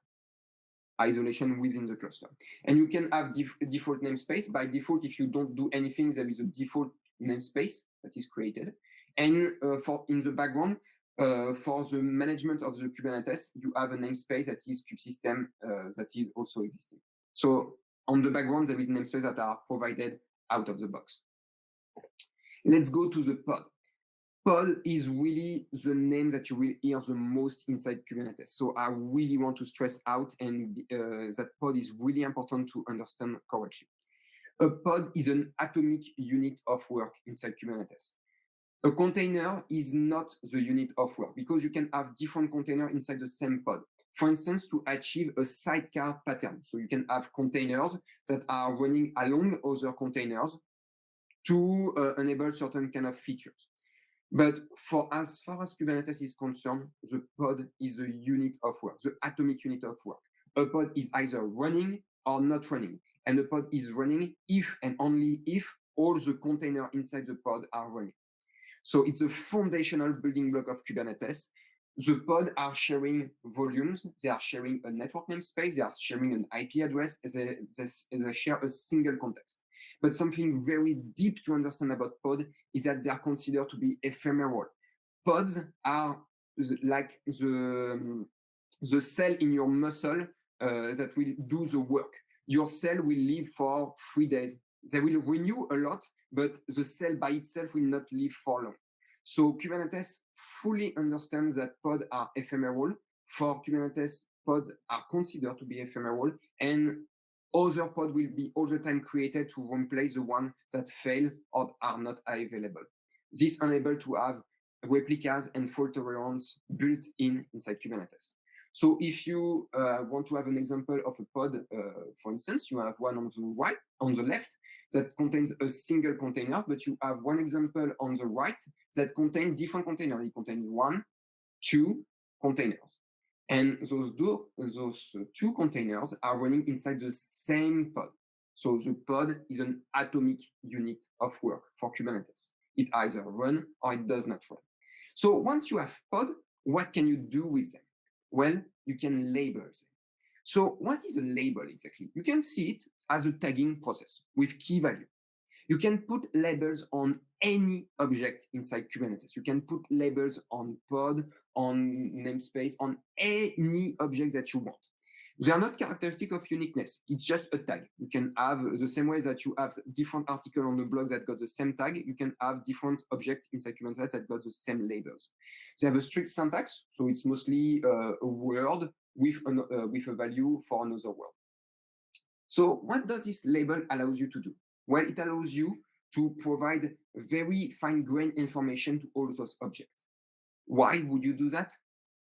isolation within the cluster. And you can have default namespace. By default, if you don't do anything, there is a default namespace that is created. And for in the background, for the management of the Kubernetes, you have a namespace that is kubesystem that is also existing. So on the background, there is namespace that are provided out of the box. Let's go to the pod. Pod is really the name that you will hear the most inside Kubernetes. So I really want to stress out and that pod is really important to understand correctly. A pod is an atomic unit of work inside Kubernetes. A container is not the unit of work because you can have different containers inside the same pod. For instance, to achieve a sidecar pattern. So you can have containers that are running along other containers to enable certain kind of features. But for as far as Kubernetes is concerned, the pod is the unit of work, the atomic unit of work. A pod is either running or not running. And a pod is running if and only if all the containers inside the pod are running. So it's a foundational building block of Kubernetes. The pod are sharing volumes, they are sharing a network namespace, they are sharing an IP address, they share a single context. But something very deep to understand about pod is that they are considered to be ephemeral. Pods are like the cell in your muscle that will do the work. Your cell will live for 3 days. They will renew a lot, but the cell by itself will not live for long. So Kubernetes fully understands that pods are ephemeral. For Kubernetes, pods are considered to be ephemeral, and other pods will be all the time created to replace the one that fail or are not available. This enables to have replicas and fault tolerance built inside Kubernetes. So if you want to have an example of a pod, for instance, you have one on the left that contains a single container, but you have one example on the right that contains different containers. It contains 1, 2 containers. And those 2 containers are running inside the same pod. So the pod is an atomic unit of work for Kubernetes. It either runs or it does not run. So once you have pod, what can you do with them? Well, you can label them. So what is a label exactly? You can see it as a tagging process with key value. You can put labels on any object inside Kubernetes. You can put labels on pod, on namespace, on any object that you want. They are not characteristic of uniqueness. It's just a tag. You can have the same way that you have different articles on the blog that got the same tag. You can have different objects inside Kubernetes that got the same labels. They have a strict syntax, so it's mostly a word with a value for another word. So what does this label allows you to do? Well, it allows you to provide very fine-grained information to all those objects. Why would you do that?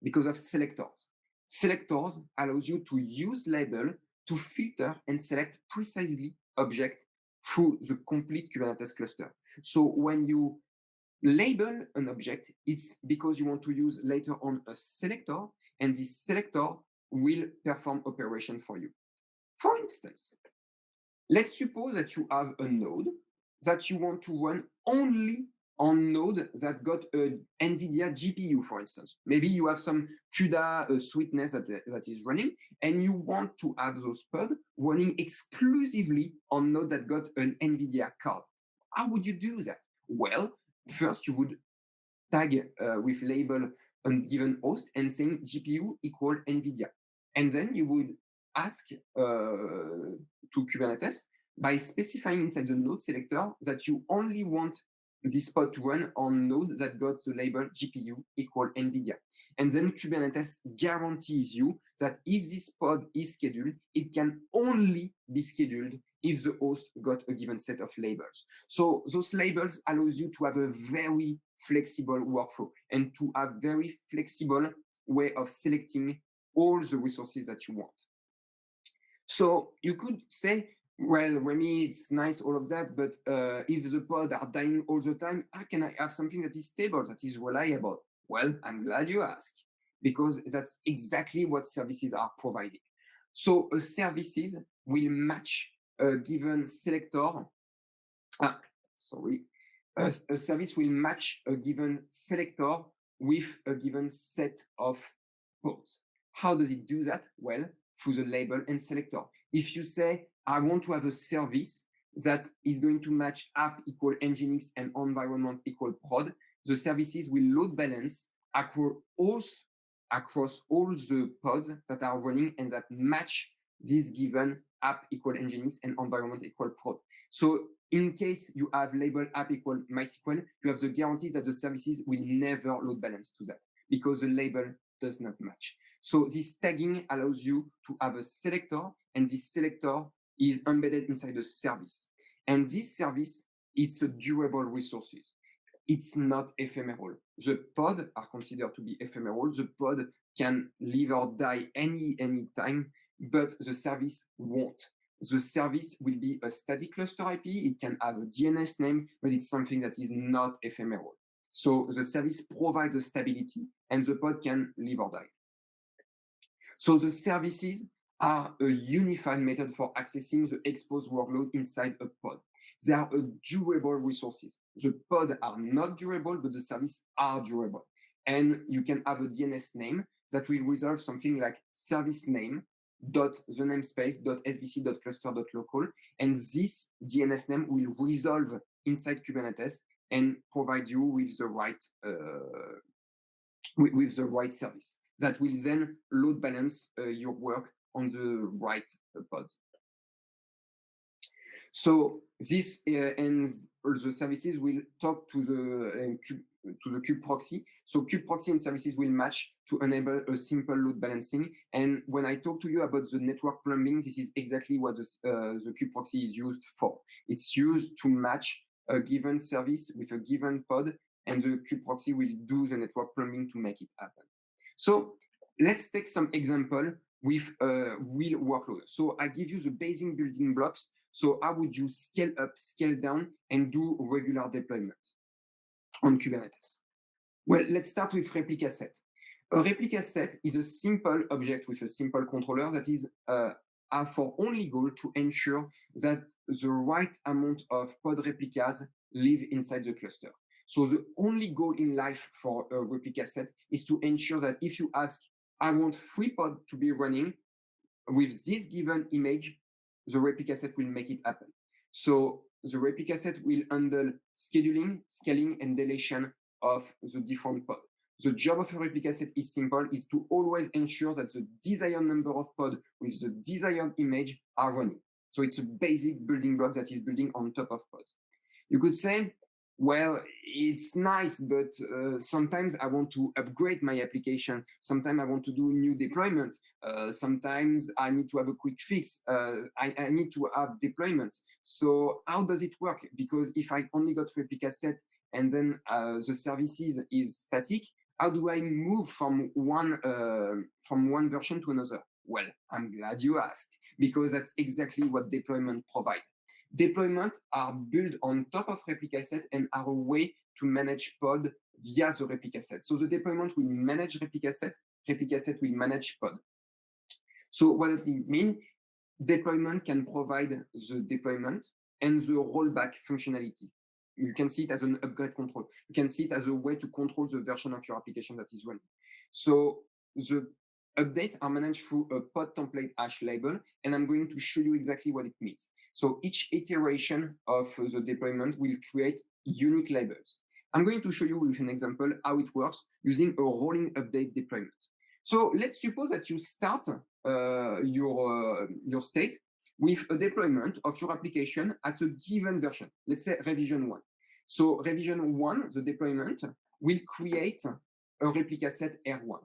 Because of selectors. Selectors allows you to use label to filter and select precisely object through the complete Kubernetes cluster. So when you label an object, it's because you want to use later on a selector, and this selector will perform operation for you. For instance, let's suppose that you have a node that you want to run only on node that got an NVIDIA GPU, for instance. Maybe you have some CUDA sweetness that is running, and you want to have those pods running exclusively on nodes that got an NVIDIA card. How would you do that? Well, first you would tag with label on given host and saying GPU equal NVIDIA. And then you would ask to Kubernetes by specifying inside the node selector that you only want this pod to run on node that got the label GPU equal NVIDIA. And then Kubernetes guarantees you that if this pod is scheduled, it can only be scheduled if the host got a given set of labels. So those labels allows you to have a very flexible workflow and to have very flexible way of selecting all the resources that you want. So you could say, well, Rémy, it's nice, all of that, but if the pod are dying all the time, how can I have something that is stable, that is reliable? Well, I'm glad you asked, because that's exactly what services are providing. So a services will match a given selector. A service will match a given selector with a given set of pods. How does it do that? Well, through the label and selector. If you say, I want to have a service that is going to match app equal nginx and environment equal prod, the services will load balance across all the pods that are running and that match this given app equal nginx and environment equal prod. So in case you have label app equal MySQL, you have the guarantee that the services will never load balance to that because the label does not match. So this tagging allows you to have a selector, and this selector is embedded inside the service. And this service, it's a durable resources. It's not ephemeral. The pod are considered to be ephemeral. The pod can live or die any time, but the service won't. The service will be a static cluster IP. It can have a DNS name, but it's something that is not ephemeral. So the service provides a stability, and the pod can live or die. So the services are a unified method for accessing the exposed workload inside a pod. They are a durable resources. The pod are not durable, but the service are durable. And you can have a DNS name that will resolve something like service name dot the namespace dot svc dot cluster dot local, and this DNS name will resolve inside Kubernetes and provide you with the right service that will then load balance your work on the right pods. So this and the services will talk to the kube proxy. So kube proxy and services will match to enable a simple load balancing. And when I talk to you about the network plumbing, this is exactly what the kube proxy is used for. It's used to match a given service with a given pod, and the kube proxy will do the network plumbing to make it happen. So let's take some example with a real workload. So I give you the basic building blocks. So how would you scale up, scale down, and do regular deployment on Kubernetes? Well, let's start with replica set. A replica set is a simple object with a simple controller that is have for only goal to ensure that the right amount of pod replicas live inside the cluster. So the only goal in life for a replica set is to ensure that if you ask, I want 3 pods to be running with this given image, the replica set will make it happen. So the replica set will handle scheduling, scaling, and deletion of the different pods. The job of a replica set is simple, is to always ensure that the desired number of pods with the desired image are running. So it's a basic building block that is building on top of pods. You could say, well, it's nice, but sometimes I want to upgrade my application. Sometimes I want to do new deployment. Sometimes I need to have a quick fix. I need to have deployments. So how does it work? Because if I only got replica set and then the services is static, how do I move from one version to another? Well, I'm glad you asked, because that's exactly what deployment provides. Deployment are built on top of replica set and are a way to manage pod via the replica set. So the deployment will manage replica set will manage pod. So what does it mean? Deployment can provide the deployment and the rollback functionality. You can see it as an upgrade control. You can see it as a way to control the version of your application that is running. So the updates are managed through a pod template hash label, and I'm going to show you exactly what it means. So each iteration of the deployment will create unique labels. I'm going to show you with an example how it works using a rolling update deployment. So let's suppose that you start your state with a deployment of your application at a given version, let's say revision 1. So revision 1, the deployment, will create a replica set R1.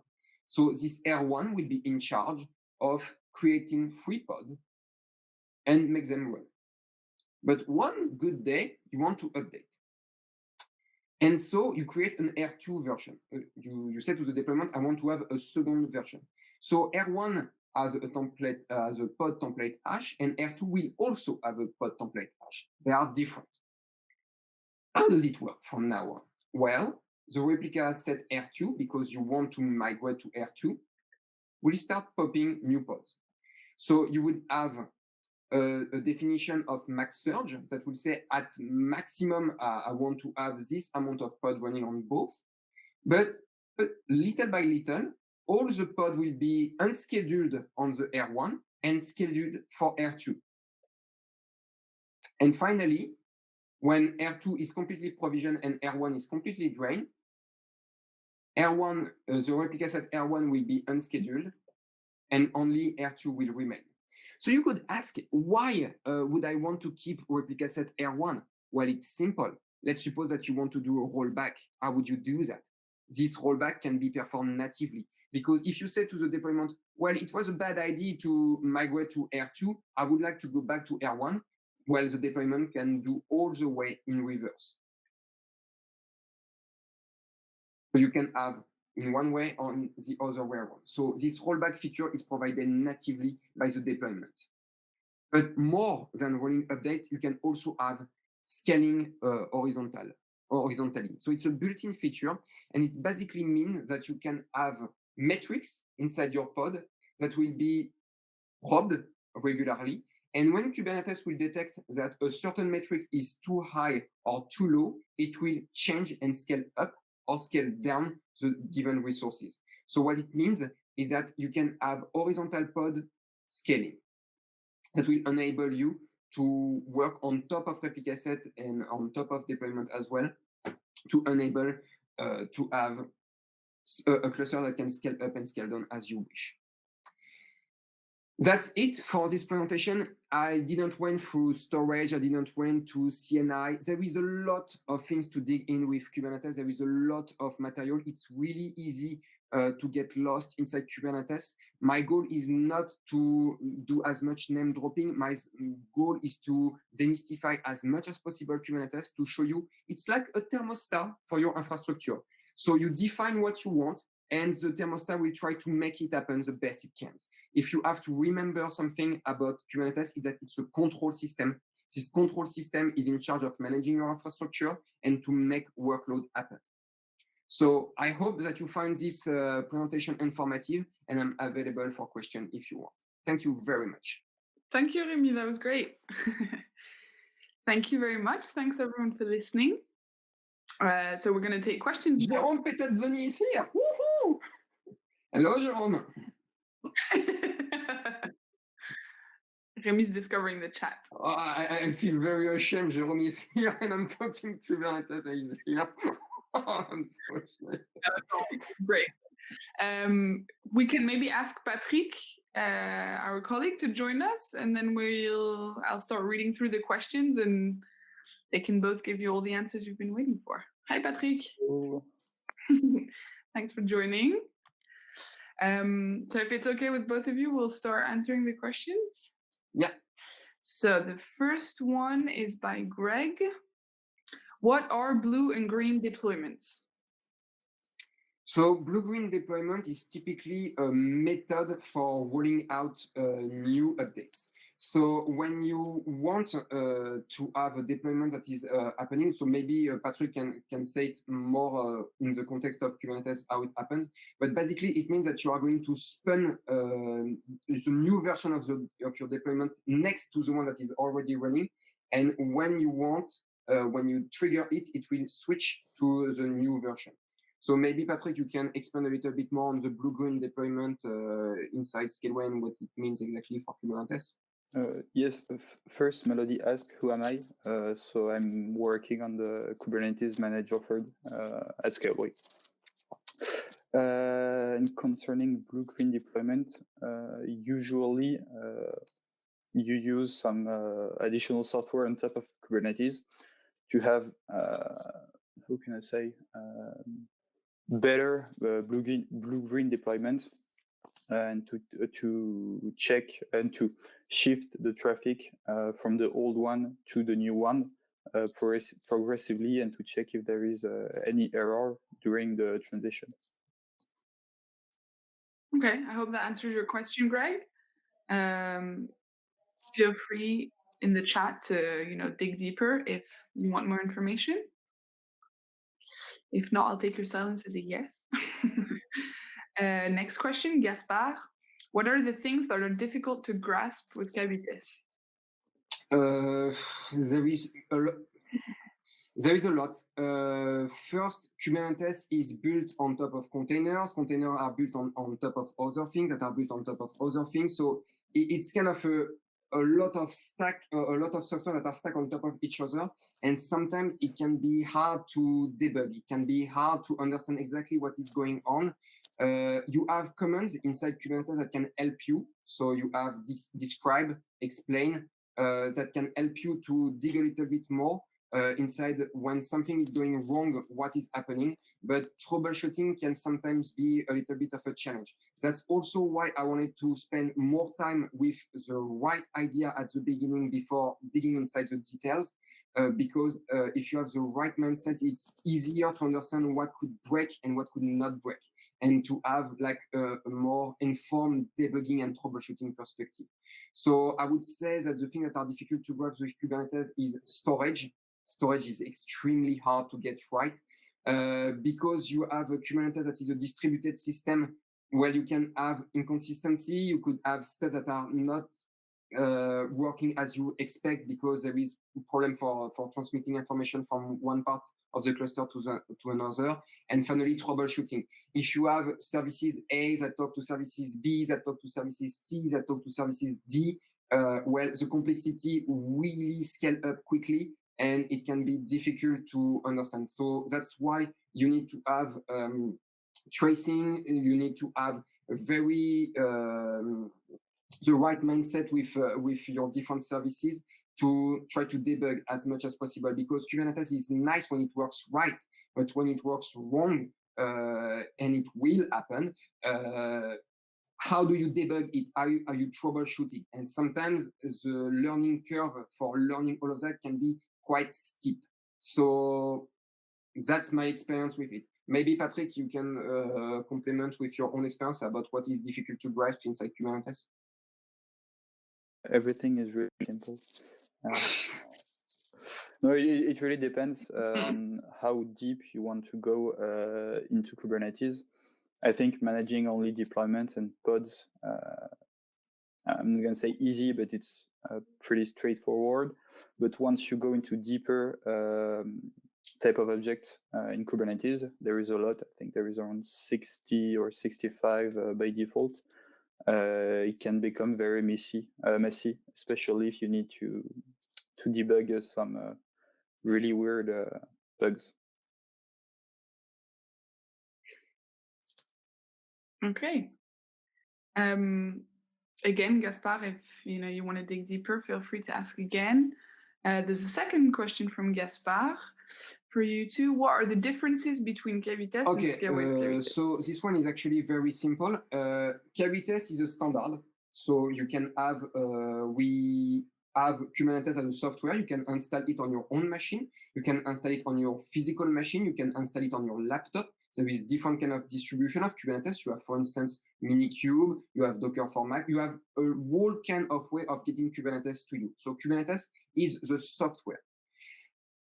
So this R1 will be in charge of creating 3 pods and make them run. But one good day, you want to update. And so you create an R2 version. You say to the deployment, I want to have a second version. So R1 has a template, has a pod template hash, and R2 will also have a pod template hash. They are different. How does it work from now on? Well, the replica set R2, because you want to migrate to R2, will start popping new pods. So you would have a definition of max surge that will say at maximum, I want to have this amount of pod running on both. But little by little, all the pod will be unscheduled on the R1 and scheduled for R2. And finally, when R2 is completely provisioned and R1 is completely drained, R1, the replica set R1 will be unscheduled and only R2 will remain. So you could ask, why would I want to keep replica set R1? Well, it's simple. Let's suppose that you want to do a rollback. How would you do that? This rollback can be performed natively. Because if you say to the deployment, well, it was a bad idea to migrate to R2, I would like to go back to R1, well, the deployment can do all the way in reverse. So you can have in one way or in the other way around. So this rollback feature is provided natively by the deployment. But more than rolling updates, you can also have scaling horizontally. So it's a built-in feature, and it basically means that you can have metrics inside your pod that will be probed regularly. And when Kubernetes will detect that a certain metric is too high or too low, it will change and scale up or scale down the given resources. So what it means is that you can have horizontal pod scaling that will enable you to work on top of replica set and on top of deployment as well, to enable to have a cluster that can scale up and scale down as you wish. That's it for this presentation. I didn't went through storage. I didn't went to CNI. There is a lot of things to dig in with Kubernetes. There is a lot of material. It's really easy to get lost inside Kubernetes. My goal is not to do as much name dropping. My goal is to demystify as much as possible Kubernetes to show you it's like a thermostat for your infrastructure. So you define what you want, and the thermostat will try to make it happen the best it can. If you have to remember something about Kubernetes, is that it's a control system. This control system is in charge of managing your infrastructure and to make workload happen. So I hope that you find this presentation informative, and I'm available for questions if you want. Thank you very much. Thank you, Rémy. That was great. Thank you very much. Thanks, everyone, for listening. So we're going to take questions. Jérôme Petazzoni is here. Woohoo! Hello, Jérôme. Rémy's discovering the chat. Oh, I feel very ashamed. Jérôme is here and I'm talking Kubernetes and he's here. Oh, I'm so ashamed. Great. We can maybe ask Patrick, our colleague, to join us, and then I'll start reading through the questions, and they can both give you all the answers you've been waiting for. Hi, Patrick. Hello. Thanks for joining. So if it's okay with both of you, we'll start answering the questions. Yeah. So the first one is by Greg. What are blue and green deployments? So blue-green deployment is typically a method for rolling out new updates. So when you want to have a deployment that is happening, so maybe Patrick can say it more in the context of Kubernetes, how it happens. But basically, it means that you are going to spin the new version of your deployment next to the one that is already running. And when you want, when you trigger it, it will switch to the new version. So maybe, Patrick, you can expand a little bit more on the blue-green deployment inside Scaleway and what it means exactly for Kubernetes. Yes, first Melody asked, who am I? So I'm working on the Kubernetes managed offered at Scaleway. And concerning blue-green deployment, usually you use some additional software on top of Kubernetes to have, how can I say, better blue-green deployment and to check and to shift the traffic from the old one to the new one progressively, and to check if there is any error during the transition. Okay, I hope that answers your question, Greg. Feel free in the chat to dig deeper if you want more information. If not, I'll take your silence as a yes. Next question, Gaspard. What are the things that are difficult to grasp with Kubernetes? There is a lot. First, Kubernetes is built on top of containers. Containers are built on top of other things that are built on top of other things. So it's kind of a lot of software that are stacked on top of each other. And sometimes it can be hard to debug. It can be hard to understand exactly what is going on. You have commands inside Kubernetes that can help you. So you have describe, explain, that can help you to dig a little bit more inside when something is going wrong, what is happening. But troubleshooting can sometimes be a little bit of a challenge. That's also why I wanted to spend more time with the right idea at the beginning before digging inside the details. Because if you have the right mindset, it's easier to understand what could break and what could not break, and to have like a more informed debugging and troubleshooting perspective. So I would say that the things that are difficult to grasp with Kubernetes is storage. Storage is extremely hard to get right because you have a Kubernetes that is a distributed system where you can have inconsistency. You could have stuff that are not working as you expect because there is a problem for transmitting information from one part of the cluster to another. And finally, troubleshooting. If you have services A that talk to services B, that talk to services C, that talk to services D, well, the complexity really scale up quickly and it can be difficult to understand. So that's why you need to have tracing, you need to have a very the right mindset with your different services to try to debug as much as possible, because Kubernetes is nice when it works right, but when it works wrong, and it will happen, how do you debug it? Are you troubleshooting? And sometimes the learning curve for learning all of that can be quite steep. So that's my experience with it. Maybe Patrick, you can complement with your own experience about what is difficult to grasp inside Kubernetes. Everything is really simple. No, it really depends on how deep you want to go into Kubernetes. I think managing only deployments and pods, I'm going to say easy, but it's pretty straightforward. But once you go into deeper type of objects in Kubernetes, there is a lot. I think there is around 60 or 65 by default. It can become very messy, especially if you need to debug some really weird bugs. Okay. Again, Gaspard, if you want to dig deeper, feel free to ask again. There's a second question from Gaspard for you too. What are the differences between Kubernetes and Scaleway? So this one is actually very simple. Kubernetes is a standard. So you can have, we have Kubernetes as a software. You can install it on your own machine. You can install it on your physical machine. You can install it on your laptop. There is different kind of distribution of Kubernetes. You have, for instance, Minikube, you have Docker for Mac, you have a whole kind of way of getting Kubernetes to you. So Kubernetes is the software.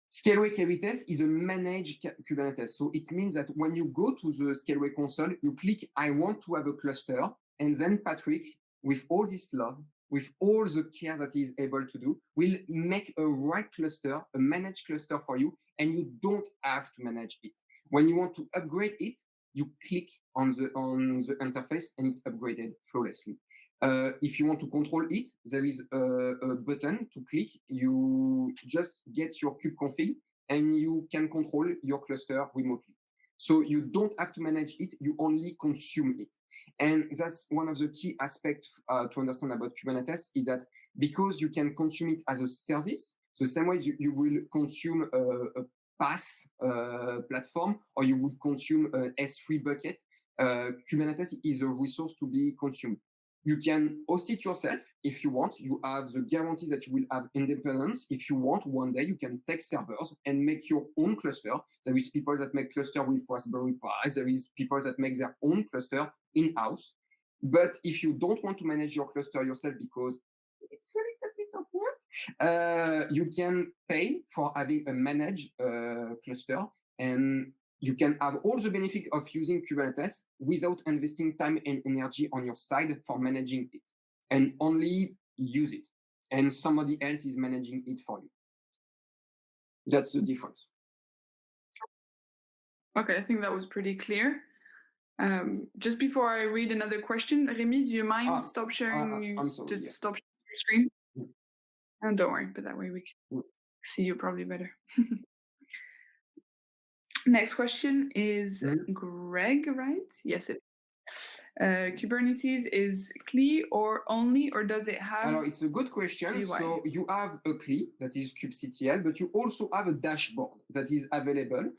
Scaleway Kubernetes is a managed Kubernetes. So it means that when you go to the Scaleway console, you click, I want to have a cluster. And then Patrick, with all this love, with all the care that he is able to do, will make a right cluster, a managed cluster for you, and you don't have to manage it. When you want to upgrade it, you click on the interface and it's upgraded flawlessly. If you want to control it, there is a button to click. You just get your kubeconfig and you can control your cluster remotely. So you don't have to manage it, you only consume it. And that's one of the key aspects to understand about Kubernetes, is that because you can consume it as a service, so the same way you will consume a PaaS platform, or you would consume an S3 bucket, Kubernetes is a resource to be consumed. You can host it yourself if you want. You have the guarantee that you will have independence. If you want, one day you can take servers and make your own cluster. There is people that make cluster with Raspberry Pi. There is people that make their own cluster in-house. But if you don't want to manage your cluster yourself because it's a little bit of work, you can pay for having a managed cluster, and you can have all the benefit of using Kubernetes without investing time and energy on your side for managing it, and only use it. And somebody else is managing it for you. That's the difference. Okay, I think that was pretty clear. Just before I read another question, Rémy, do you mind stop sharing? Stop sharing your screen? Mm. Don't worry, but that way we can see you probably better. Next question is Greg, right? Yes, it is. Kubernetes is CLI or only, or does it have? It's a good question. GUI? So you have a CLI that is kubectl, but you also have a dashboard that is available.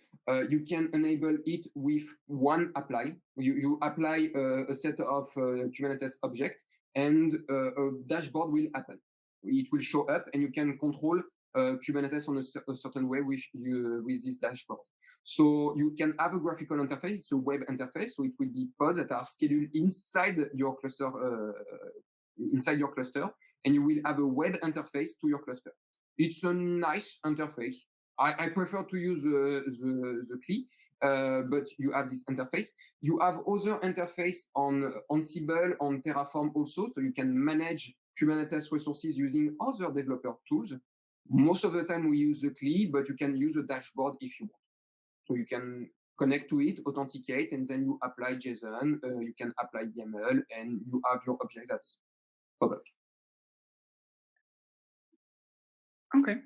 You can enable it with one apply. You apply a set of Kubernetes objects, and a dashboard will happen. It will show up, and you can control Kubernetes on a certain way with this dashboard. So you can have a graphical interface, it's a web interface, so it will be pods that are scheduled inside your cluster, and you will have a web interface to your cluster. It's a nice interface. I prefer to use the CLI, but you have this interface. You have other interface on Ansible, on Terraform also, so you can manage Kubernetes resources using other developer tools. Most of the time we use the CLI, but you can use a dashboard if you want. So you can connect to it, authenticate, and then you apply JSON, you can apply YAML, and you have your object that's public. Okay.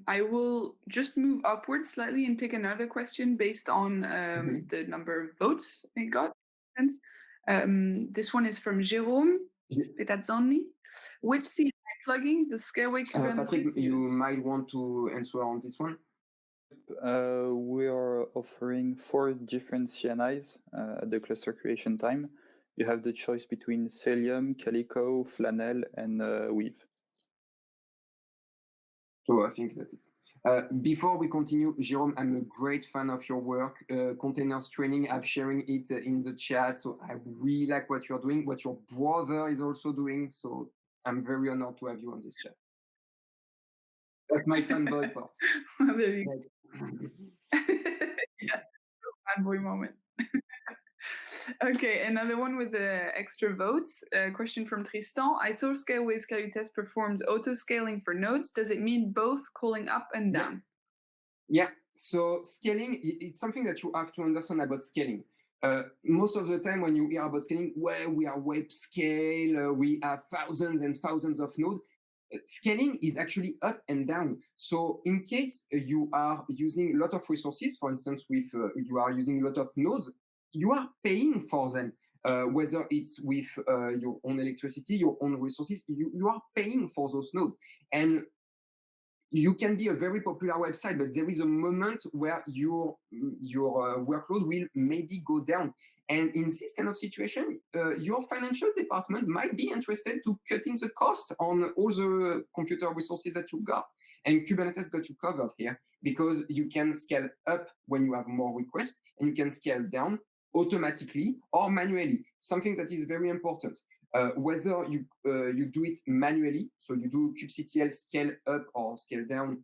I will just move upwards slightly and pick another question based on the number of votes it got. This one is from Jérôme Petazzoni. Which CLI plugin does Scaleway Kubernetes Patrick, use? you might want to answer on this one. We are offering 4 different CNIs at the cluster creation time. You have the choice between Cilium, Calico, Flannel, and Weave. So I think that's it. Before we continue, Jérôme, I'm a great fan of your work. Containers training, I'm sharing it in the chat. So I really like what you're doing, what your brother is also doing. So I'm very honored to have you on this chat. That's my fanboy part. Well, there you go. Yeah, fanboy moment. Okay, another one with the extra votes. Question from Tristan. I saw Scaleway Scaleway performs auto-scaling for nodes. Does it mean both calling up and down? Yeah, so scaling, it's something that you have to understand about scaling. Most of the time when you hear about scaling, well, we are web scale, we have thousands and thousands of nodes. Scaling is actually up and down. So in case you are using a lot of resources, for instance, with you are using a lot of nodes, you are paying for them. Whether it's with your own electricity, your own resources, you are paying for those nodes. And you can be a very popular website, but there is a moment where your workload will maybe go down. And in this kind of situation, your financial department might be interested to cutting the cost on all the computer resources that you got. And Kubernetes got you covered here, because you can scale up when you have more requests, and you can scale down automatically or manually, something that is very important. Whether you do it manually, so you do kubectl scale up or scale down,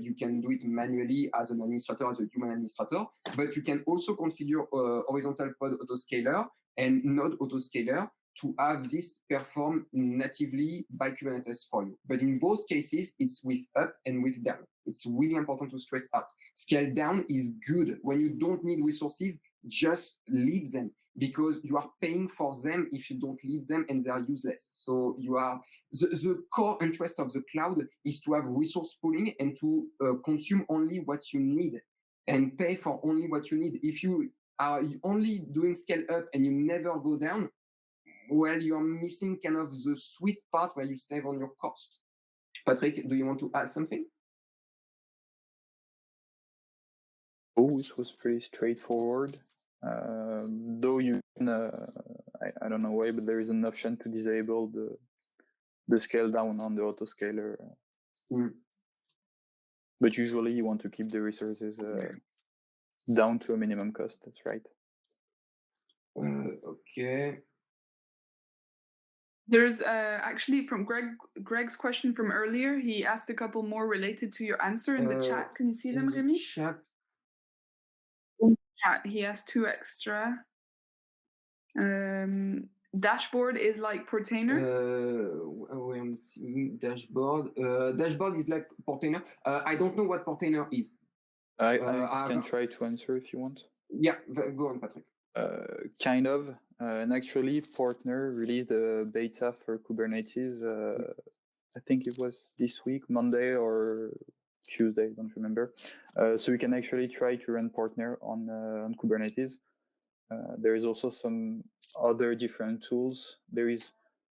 you can do it manually as an administrator, as a human administrator, but you can also configure horizontal pod autoscaler and node autoscaler to have this perform natively by Kubernetes for you. But in both cases, it's with up and with down. It's really important to stress out. Scale down is good. When you don't need resources, just leave them, because you are paying for them if you don't leave them and they are useless. So the core interest of the cloud is to have resource pooling and to consume only what you need and pay for only what you need. If you are only doing scale up and you never go down, well, you're missing kind of the sweet part where you save on your cost. Patrick, do you want to add something? Oh, it was pretty straightforward. Though you can, I don't know why, but there is an option to disable the scale down on the autoscaler. But usually you want to keep the resources down to a minimum cost. That's right. Okay. There's actually from Greg's question from earlier, he asked a couple more related to your answer in the chat. Can you see them, Rémy? Chat. He has 2 extra. Dashboard is like Portainer. I'm seeing dashboard. Dashboard is like Portainer. I don't know what Portainer is. I can try to answer if you want. Yeah, go on, Patrick. Kind of. And actually, Portainer released a beta for Kubernetes. I think it was this week, Monday or Tuesday, don't remember. So we can actually try to run Portainer on Kubernetes. There is also some other different tools. There is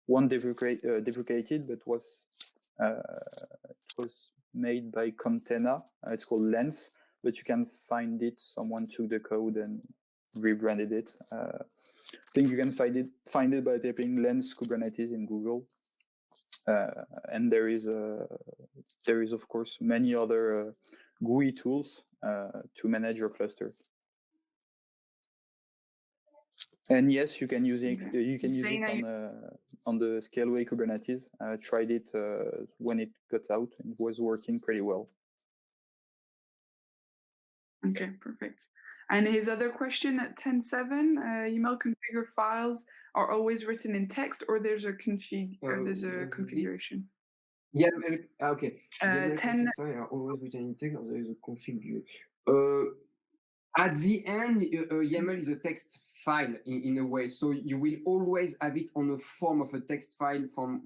one deprecated, but it was made by Contena. It's called Lens, but you can find it. Someone took the code and rebranded it. I think you can find it by typing Lens Kubernetes in Google. And there is of course many other GUI tools to manage your cluster. And yes, you can use it. You can use it on the Scaleway Kubernetes. I tried it when it got out, and it was working pretty well. Okay, perfect. And his other question at 10.7, email configure files are always written in text, or there's a configuration. Yeah, okay. 10 are always written in text, or there is a configuration. At the end, YAML is a text file in a way, so you will always have it on a form of a text file from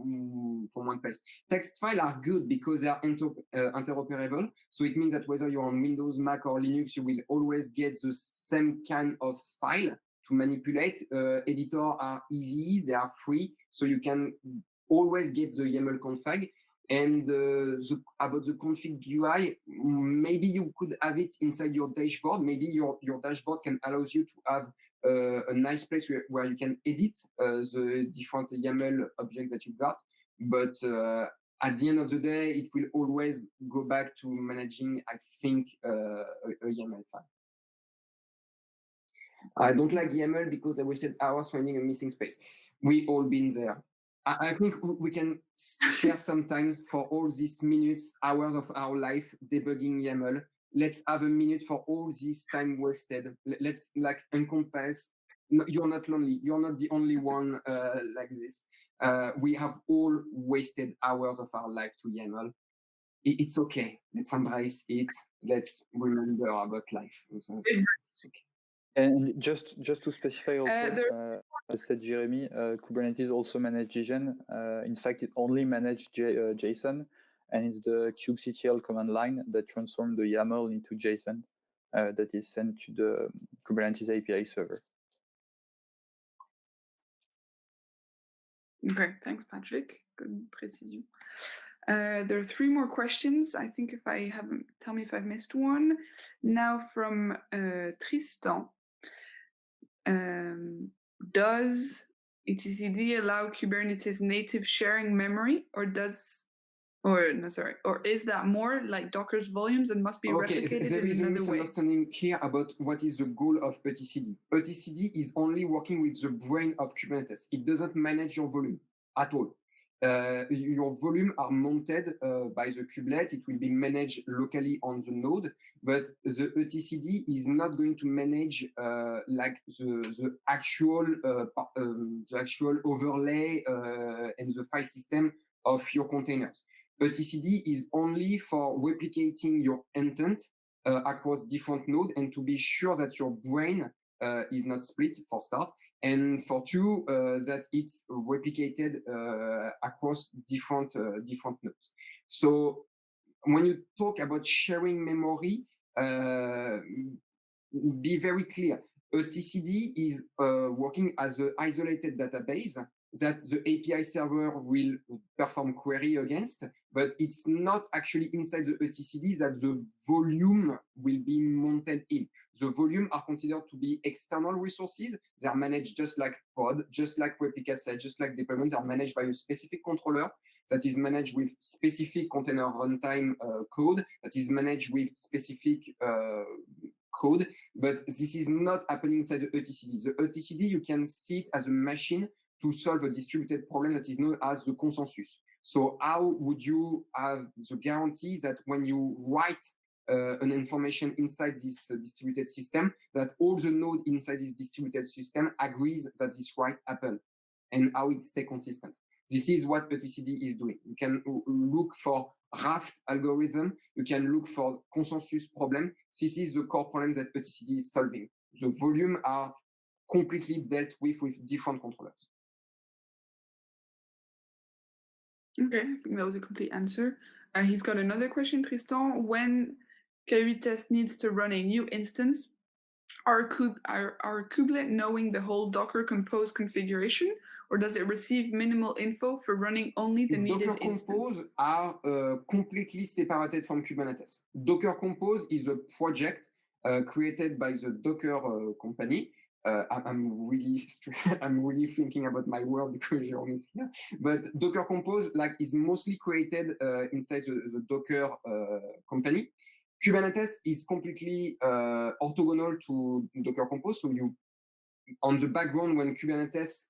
one place. Text files are good because they are interoperable, so it means that whether you're on Windows, Mac, or Linux, you will always get the same kind of file to manipulate. Editors are easy, they are free, so you can always get the YAML config. And about the config UI, maybe you could have it inside your dashboard. Maybe your dashboard can allow you to have a nice place where you can edit the different YAML objects that you got. But at the end of the day, it will always go back to managing, I think, a YAML file. I don't like YAML because I wasted hours finding a missing space. We all been there. I think we can share sometimes for all these minutes, hours of our life debugging YAML. Let's have a minute for all this time wasted. Let's like encompass. No, you're not lonely. You're not the only one like this. We have all wasted hours of our life to YAML. It's okay. Let's embrace it. Let's remember about life. It's okay. And just to specify also, as said Jeremy, Kubernetes also manages JSON. In fact, it only manages JSON, and it's the kubectl command line that transforms the YAML into JSON that is sent to the Kubernetes API server. Okay, thanks, Patrick. Good precision. There are 3 more questions. I think if I haven't, tell me if I've missed one. Now from Tristan. Does etcd allow Kubernetes native sharing memory, or is that more like Docker's volumes and must be replicated there in is a another way? misunderstanding here about what is the goal of etcd. etcd is only working with the brain of Kubernetes. It doesn't manage your volume at all. Your volume are mounted by the kubelet. It will be managed locally on the node, but the etcd is not going to manage like the actual overlay and the file system of your containers. etcd is only for replicating your intent across different nodes and to be sure that your brain is not split for start, and for two, that it's replicated across different nodes. So when you talk about sharing memory, be very clear. A TCD is working as an isolated database that the API server will perform query against, but it's not actually inside the TCD that the volume will be mounted in. The volume are considered to be external resources. They are managed just like pod, just like replica set, just like deployments. They are managed by a specific controller that is managed with specific container runtime code, that is managed with specific code, but this is not happening inside the ETCD. The ETCD, you can see it as a machine to solve a distributed problem that is known as the consensus. So how would you have the guarantee that when you write an information inside this distributed system, that all the nodes inside this distributed system agrees that this write happened, and how it stay consistent? This is what ETCD is doing. You can look for raft algorithm, you can look for consensus problem. This is the core problem that ETCD is solving. The volume are completely dealt with different controllers. Okay, I think that was a complete answer. He's got another question, Tristan. When Kubernetes needs to run a new instance, are kubelet knowing the whole Docker Compose configuration, or does it receive minimal info for running only the needed Docker instance? Compose are completely separated from Kubernetes. Docker Compose is a project created by the Docker company. I'm really thinking about my word because Jérôme is here. But Docker Compose is mostly created inside the Docker company. Kubernetes is completely orthogonal to Docker Compose. So you, on the background, when Kubernetes,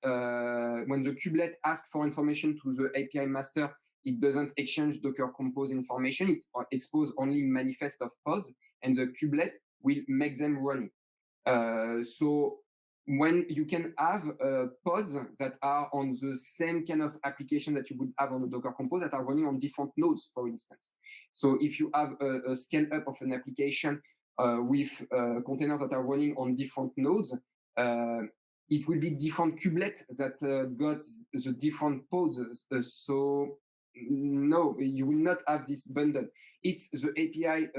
when the kubelet asks for information to the API master, it doesn't exchange Docker Compose information. It exposes only manifest of pods, and the kubelet will make them running. So when you can have pods that are on the same kind of application that you would have on a Docker Compose that are running on different nodes, for instance. So if you have a scale up of an application with containers that are running on different nodes, it will be different kubelets that got the different pods. So no, you will not have this bundle. It's the API,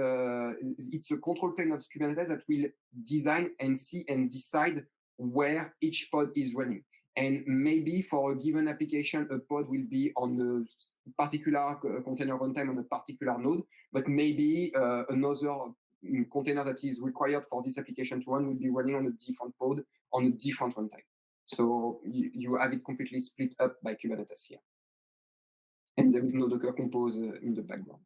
it's the control plane of Kubernetes that will design and see and decide where each pod is running. And maybe for a given application, a pod will be on a particular container runtime on a particular node, but maybe another container that is required for this application to run will be running on a different pod on a different runtime. So you have it completely split up by Kubernetes here. And there is no Docker Compose in the background.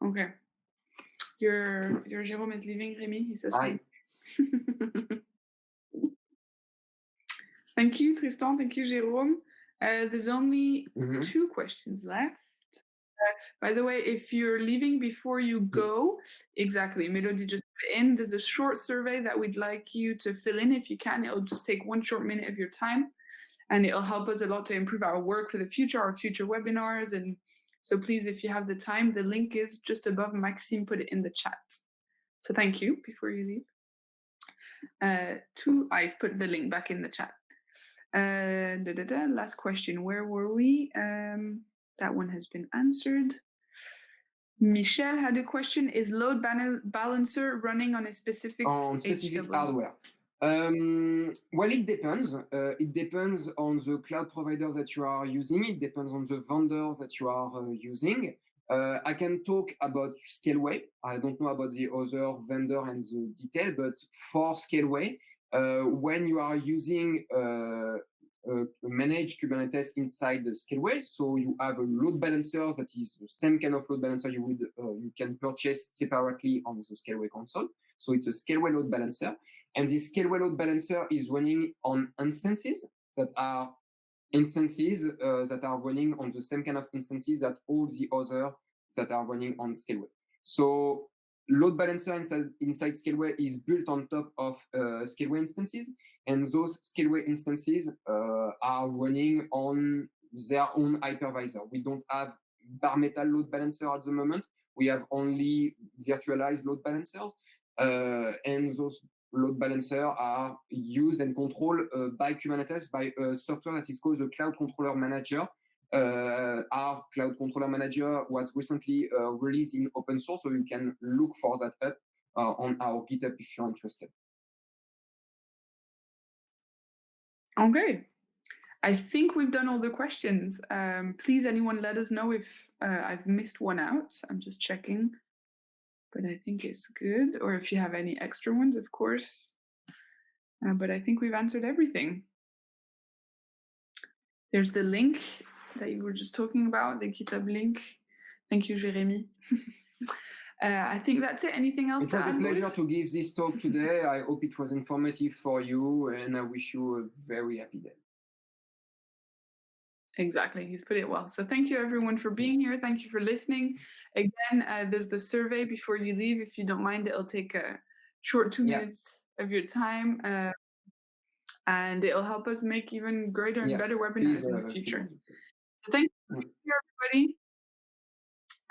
Okay. Your Jérôme is leaving, Rémy. He says hi. Thank you, Tristan. Thank you, Jérôme. There's only 2 questions left. By the way, if you're leaving before you go, exactly, Melody just put in, there's a short survey that we'd like you to fill in if you can. It'll just take 1 short minute of your time, and it'll help us a lot to improve our work for the future, our future webinars. And so please, if you have the time, the link is just above. Maxime put it in the chat. So thank you before you leave. I put the link back in the chat. Last question. Where were we? That one has been answered. Michelle had a question. Is load balancer running on a specific hardware? Well, it depends. It depends on the cloud provider that you are using. It depends on the vendors that you are using. I can talk about Scaleway. I don't know about the other vendor and the detail, but for Scaleway, when you are using manage Kubernetes inside the Scaleway, so you have a load balancer that is the same kind of load balancer you would you can purchase separately on the Scaleway console. So it's a Scaleway load balancer, and this Scaleway load balancer is running on instances that are running on the same kind of instances that all the other that are running on Scaleway. So load balancer inside Scaleway is built on top of Scaleway instances, and those Scaleway instances are running on their own hypervisor. We don't have bare metal load balancer at the moment. We have only virtualized load balancers, and those load balancers are used and controlled by Kubernetes, by a software that is called the Cloud Controller Manager. Our Cloud Controller Manager was recently released in open source, so you can look for that up on our GitHub if you're interested. Okay. I think we've done all the questions. Please, anyone, let us know if I've missed one out. I'm just checking, but I think it's good. Or if you have any extra ones, of course. But I think we've answered everything. There's the link that you were just talking about, the GitHub link. Thank you, Jérémy. I think that's it. Anything else to add? It was a pleasure to give this talk today. I hope it was informative for you, and I wish you a very happy day. Exactly, he's put it well. So thank you everyone for being here. Thank you for listening. Again, there's the survey before you leave. If you don't mind, it'll take a short 2 minutes of your time. And it'll help us make even greater and better webinars in the future. So thank you everybody.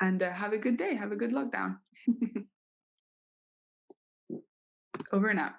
And have a good day. Have a good lockdown. Over and out.